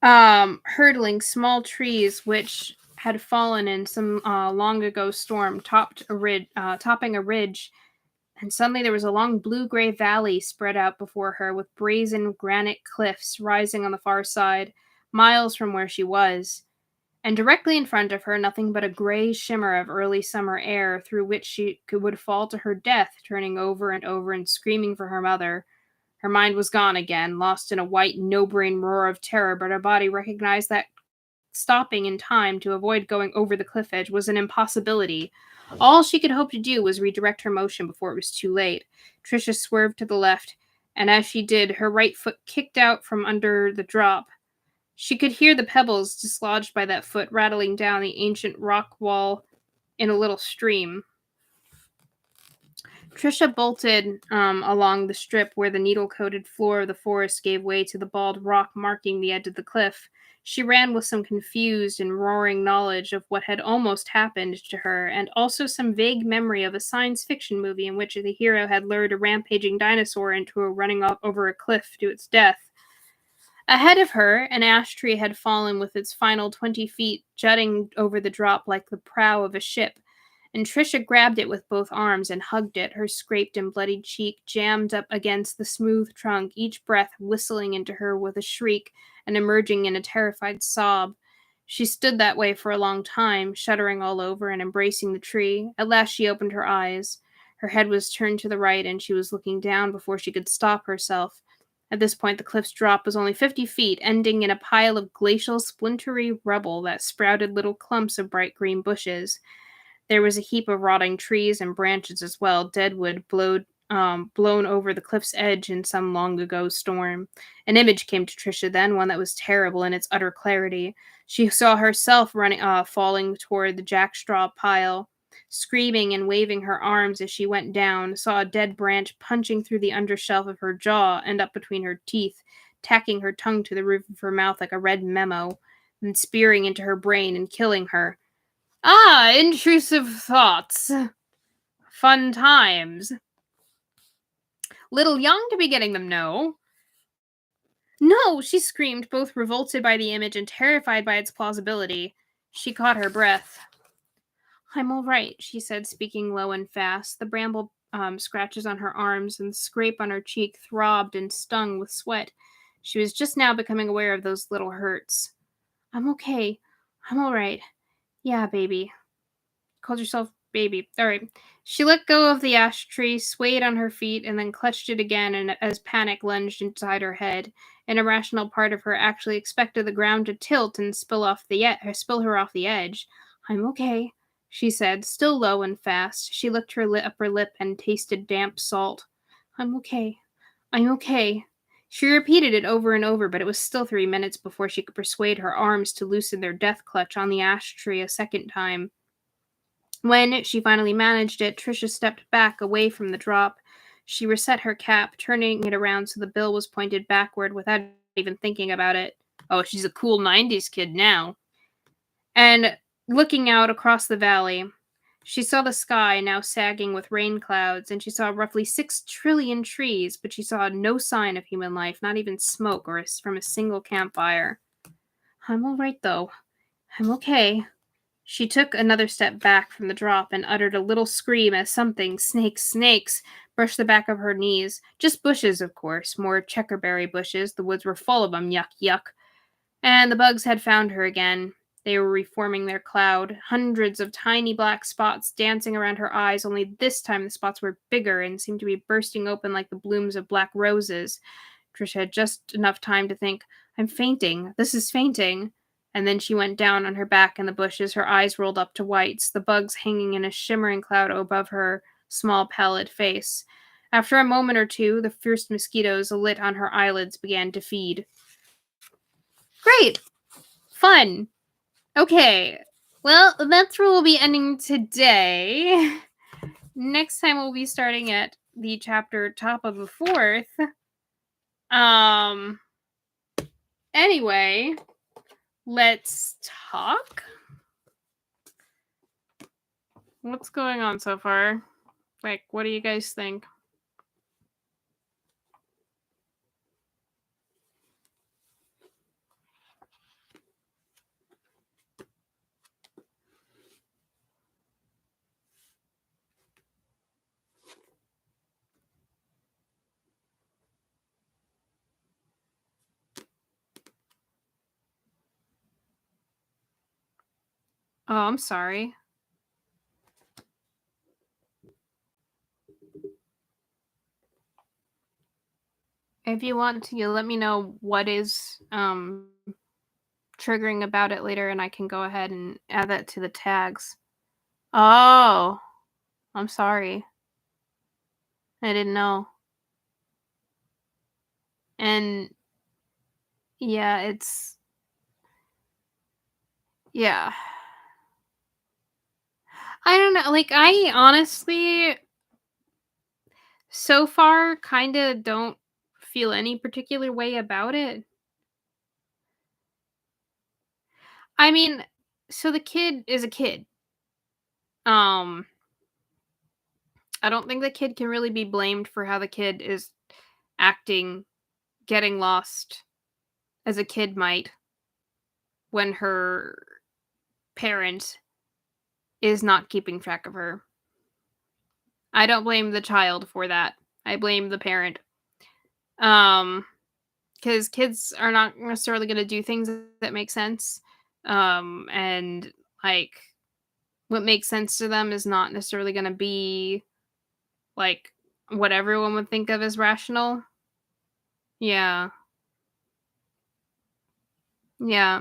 Hurdling small trees which had fallen in some long ago storm, topping a ridge, and suddenly there was a long blue-gray valley spread out before her with brazen granite cliffs rising on the far side, miles from where she was. And directly in front of her, nothing but a gray shimmer of early summer air through which she would fall to her death, turning over and screaming for her mother. Her mind was gone again, lost in a white, no-brain roar of terror, but her body recognized that stopping in time to avoid going over the cliff edge was an impossibility. All she could hope to do was redirect her motion before it was too late. Trisha swerved to the left and as she did, her right foot kicked out from under the drop. She could hear the pebbles dislodged by that foot rattling down the ancient rock wall in a little stream. Trisha bolted along the strip where the needle-coated floor of the forest gave way to the bald rock marking the edge of the cliff. She ran with some confused and roaring knowledge of what had almost happened to her, and also some vague memory of a science fiction movie in which the hero had lured a rampaging dinosaur into a running over a cliff to its death. Ahead of her, an ash tree had fallen with its final 20 feet jutting over the drop like the prow of a ship, and Trisha grabbed it with both arms and hugged it, her scraped and bloodied cheek jammed up against the smooth trunk, each breath whistling into her with a shriek and emerging in a terrified sob. She stood that way for a long time, shuddering all over and embracing the tree. At last she opened her eyes. Her head was turned to the right, and she was looking down before she could stop herself. At this point, the cliff's drop was only 50 feet, ending in a pile of glacial, splintery rubble that sprouted little clumps of bright green bushes. There was a heap of rotting trees and branches as well, deadwood blown over the cliff's edge in some long ago storm. An image came to Trisha then, one that was terrible in its utter clarity. She saw herself falling toward the jackstraw pile, screaming and waving her arms as she went down, saw a dead branch punching through the undershelf of her jaw and up between her teeth, tacking her tongue to the roof of her mouth like a red memo, then spearing into her brain and killing her. Ah, intrusive thoughts. Fun times. Little young to be getting them, no. No, she screamed, both revolted by the image and terrified by its plausibility. She caught her breath. I'm all right, she said, speaking low and fast. The bramble scratches on her arms and the scrape on her cheek throbbed and stung with sweat. She was just now becoming aware of those little hurts. I'm okay. I'm all right. Yeah, baby. Called yourself baby. All right. She let go of the ash tree, swayed on her feet, and then clutched it again and as panic lunged inside her head. An irrational part of her actually expected the ground to tilt and spill her off the edge. I'm okay, she said, still low and fast. She licked her upper lip and tasted damp salt. I'm okay. I'm okay. She repeated it over and over, but it was still 3 minutes before she could persuade her arms to loosen their death clutch on the ash tree a second time. When she finally managed it, Trisha stepped back away from the drop. She reset her cap, turning it around so the bill was pointed backward without even thinking about it. Oh, she's a cool 90s kid now. And looking out across the valley, she saw the sky now sagging with rain clouds, and she saw roughly 6 trillion trees, but she saw no sign of human life, not even smoke from a single campfire. I'm all right, though. I'm okay. She took another step back from the drop and uttered a little scream as something, snakes, brushed the back of her knees. Just bushes, of course, more checkerberry bushes. The woods were full of them, yuck, yuck. And the bugs had found her again. They were reforming their cloud, hundreds of tiny black spots dancing around her eyes, only this time the spots were bigger and seemed to be bursting open like the blooms of black roses. Trisha had just enough time to think, I'm fainting. This is fainting. And then she went down on her back in the bushes, her eyes rolled up to whites, the bugs hanging in a shimmering cloud above her small, pallid face. After a moment or two, the fierce mosquitoes lit on her eyelids began to feed. Great! Fun! Okay, well, that's where we'll be ending today. Next time we'll be starting at the chapter top of the 4th. Anyway, let's talk. What's going on so far? Like, what do you guys think? Oh, I'm sorry. If you want to, let me know what is triggering about it later, and I can go ahead and add that to the tags. Oh, I'm sorry. I didn't know. And yeah, yeah. I don't know, like, I honestly, so far, kinda don't feel any particular way about it. I mean, so the kid is a kid. Um, I don't think the kid can really be blamed for how the kid is acting, getting lost as a kid might when her parent is not keeping track of her. I don't blame the child for that. I blame the parent. Um, because kids are not necessarily gonna do things that make sense. And, like, what makes sense to them is not necessarily gonna be, like, what everyone would think of as rational. Yeah. Yeah.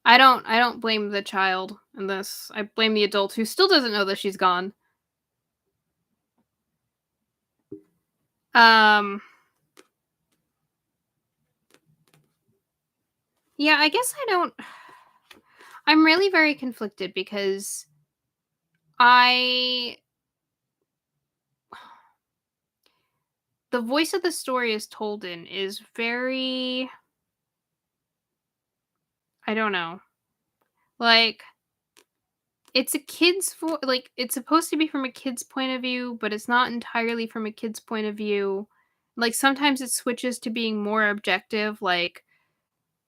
I don't blame the child in this. I blame the adult who still doesn't know that she's gone. Um, yeah, I guess I don't I'm really very conflicted because I the voice of the story is told in is very, I don't know. Like, it's a like, it's supposed to be from a kid's point of view, but it's not entirely from a kid's point of view. Like, sometimes it switches to being more objective, like,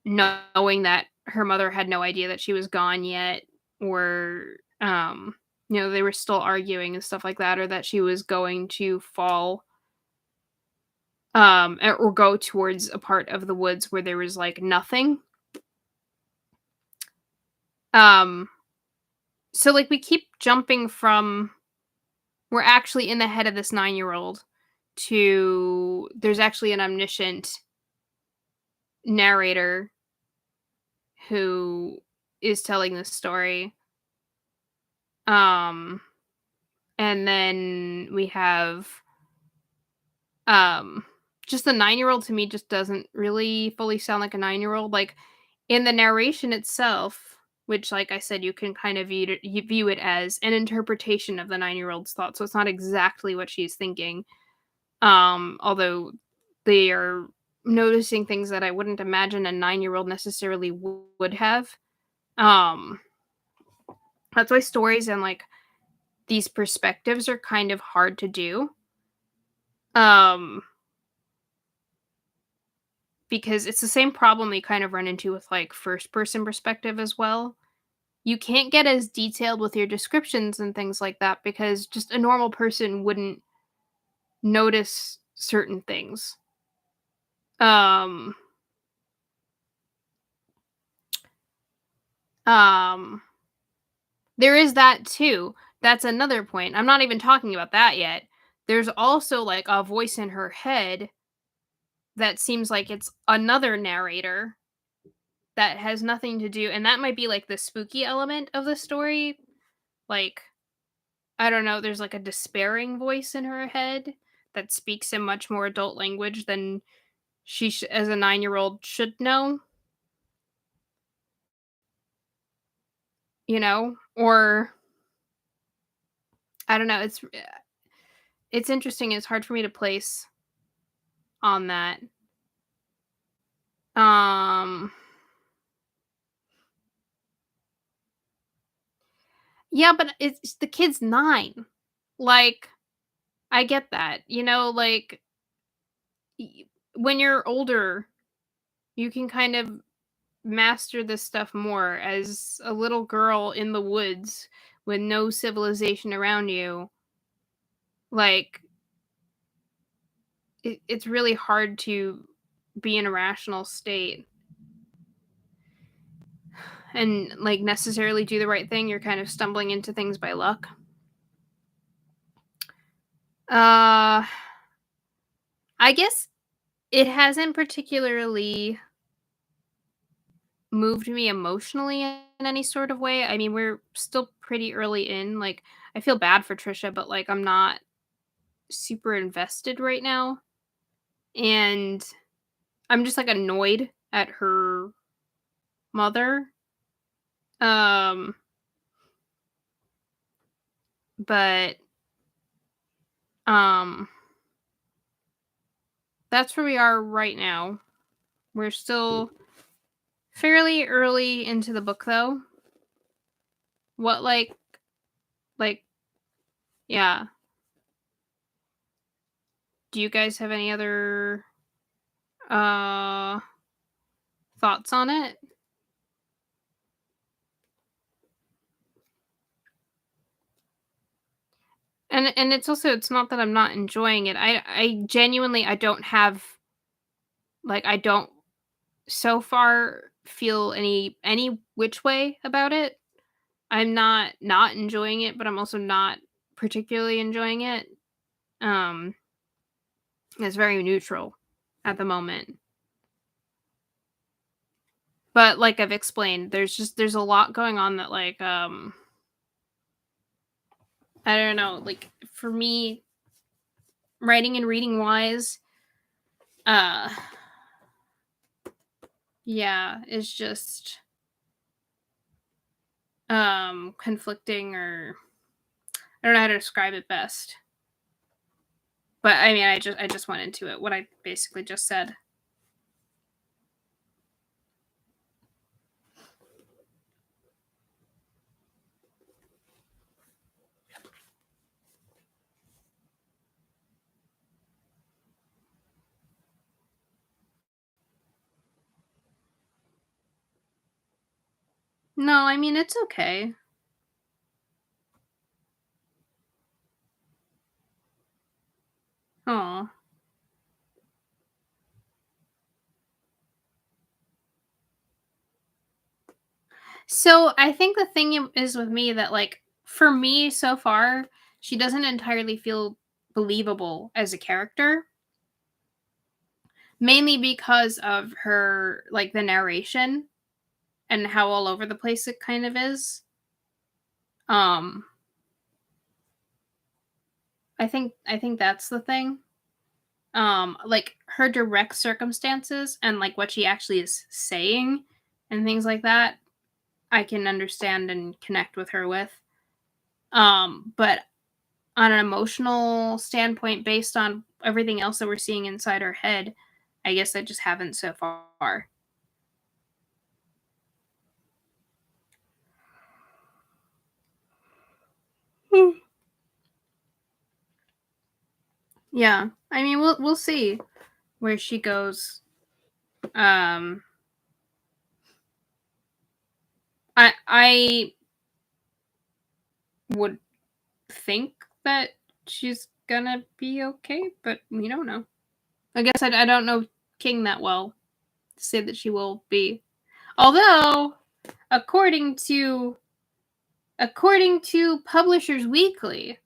knowing that her mother had no idea that she was gone yet, or, they were still arguing and stuff like that, or that she was going to fall, or go towards a part of the woods where there was, like, nothing. Um, so, like, we keep jumping from we're actually in the head of this 9-year-old to there's actually an omniscient narrator who is telling this story. Um, and then we have, um, just the 9-year-old to me just doesn't really fully sound like a 9-year-old. Like, in the narration itself, which, like I said, you can kind of view it as an interpretation of the 9-year-old's thoughts, so it's not exactly what she's thinking. Although they are noticing things that I wouldn't imagine a 9-year-old necessarily would have. Um, that's why stories and, like, these perspectives are kind of hard to do. Um, because it's the same problem we kind of run into with, like, first person perspective as well. You can't get as detailed with your descriptions and things like that because just a normal person wouldn't notice certain things. Um, um, there is that too. That's another point. I'm not even talking about that yet. There's also, like, a voice in her head that seems like it's another narrator that has nothing to do, and that might be, like, the spooky element of the story. Like, I don't know, there's, like, a despairing voice in her head that speaks in much more adult language than as a 9-year-old should know, you know? Or I don't know, it's interesting, it's hard for me to place on that. Um, yeah, but it's the kid's 9. Like, I get that, like, y when you're older, you can kind of master this stuff more. As a little girl in the woods with no civilization around you, like, it's really hard to be in a rational state and, like, necessarily do the right thing. You're kind of stumbling into things by luck. Uh, I guess it hasn't particularly moved me emotionally in any sort of way. I mean, we're still pretty early in. Like, I feel bad for Trisha, but, like, I'm not super invested right now. and I'm just, like, annoyed at her mother. Um, but, um, that's where we are right now. We're still fairly early into the book, though. What, like yeah. Do you guys have any other, uh, thoughts on it? And it's also it's not that I'm not enjoying it. I genuinely I don't have I don't so far feel any which way about it. I'm not enjoying it, but I'm also not particularly enjoying it. Um, it's very neutral at the moment. But like I've explained, there's a lot going on that I don't know, like for me, writing and reading wise, uh yeah, it's just conflicting or I don't know how to describe it best. But I mean I just went into it, what I basically just said. No, I mean it's okay. Oh. So I think the thing is with me that for me so far, she doesn't entirely feel believable as a character, mainly because of her the narration and how all over the place it kind of is. Um I think that's the thing. Like her direct circumstances and what she actually is saying and things like that, I can understand and connect with her with. But on an emotional standpoint, based on everything else that we're seeing inside her head, I guess I just haven't so far. Hmm. Yeah, I mean, we'll see where she goes. Um, I would think that she's gonna be okay, but we don't know. I guess I don't know King that well to say that she will be. Although, according to Publishers Weekly,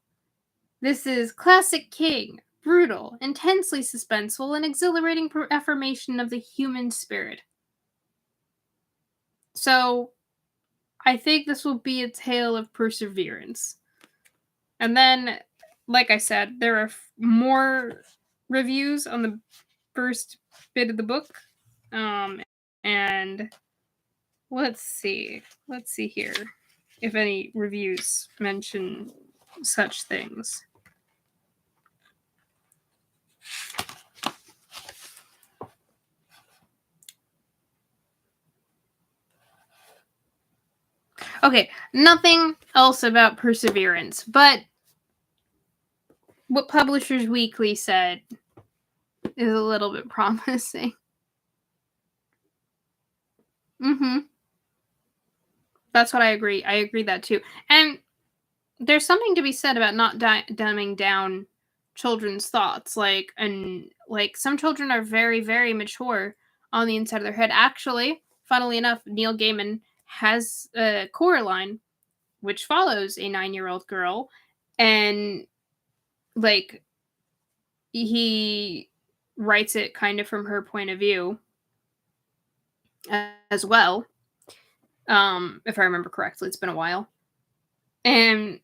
this is classic King, brutal, intensely suspenseful, and exhilarating affirmation of the human spirit. So, I think this will be a tale of perseverance. And then, like I said, there are more reviews on the first bit of the book. And let's see. Let's see here if any reviews mention such things. Okay, nothing else about perseverance, but what Publishers Weekly said is a little bit promising. Mhm. That's what I agree. I agree that too. And there's something to be said about not dumbing down children's thoughts. Some children are very, very mature on the inside of their head. Actually, funnily enough, Neil Gaiman has a Coraline, which follows a 9-year-old girl, and like he writes it kind of from her point of view as well. If I remember correctly, it's been a while. And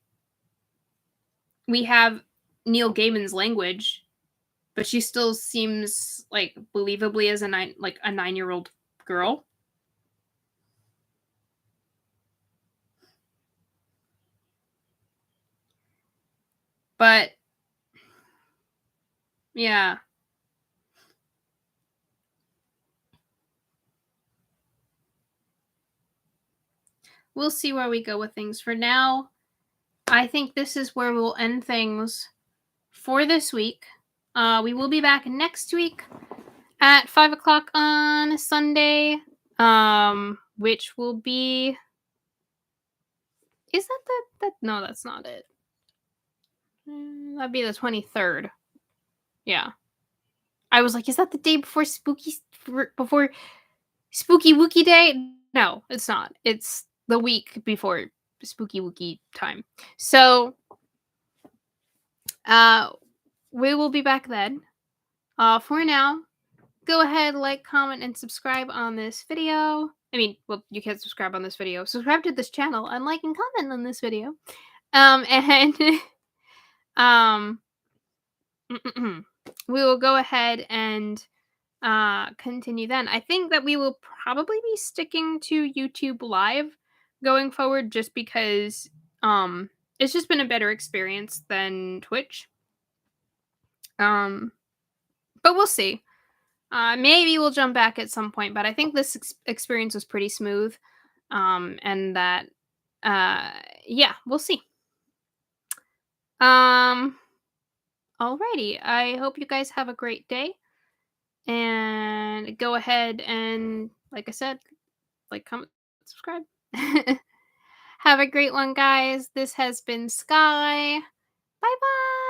we have Neil Gaiman's language, but she still seems like believably as a 9-year-old girl. But yeah. We'll see where we go with things. For now, I think this is where we'll end things for this week. We will be back next week at 5 o'clock on Sunday, which will be. Is that? No, that's not it. That'd be the 23rd. Yeah. I was like, is that the day before Spooky Wookie Day? No, it's not. It's the week before Spooky Wookie time. So, we will be back then. For now, go ahead, like, comment, and subscribe on this video. I mean, well, you can't subscribe on this video. Subscribe to this channel and like and comment on this video. And we will go ahead and continue then. I think that we will probably be sticking to YouTube Live going forward, just because it's just been a better experience than Twitch. But we'll see. Maybe we'll jump back at some point, but I think this experience was pretty smooth. And that, yeah, we'll see. Alrighty. I hope you guys have a great day. And go ahead and, like I said, like, comment, subscribe. Have a great one, guys. This has been Sky. Bye-bye.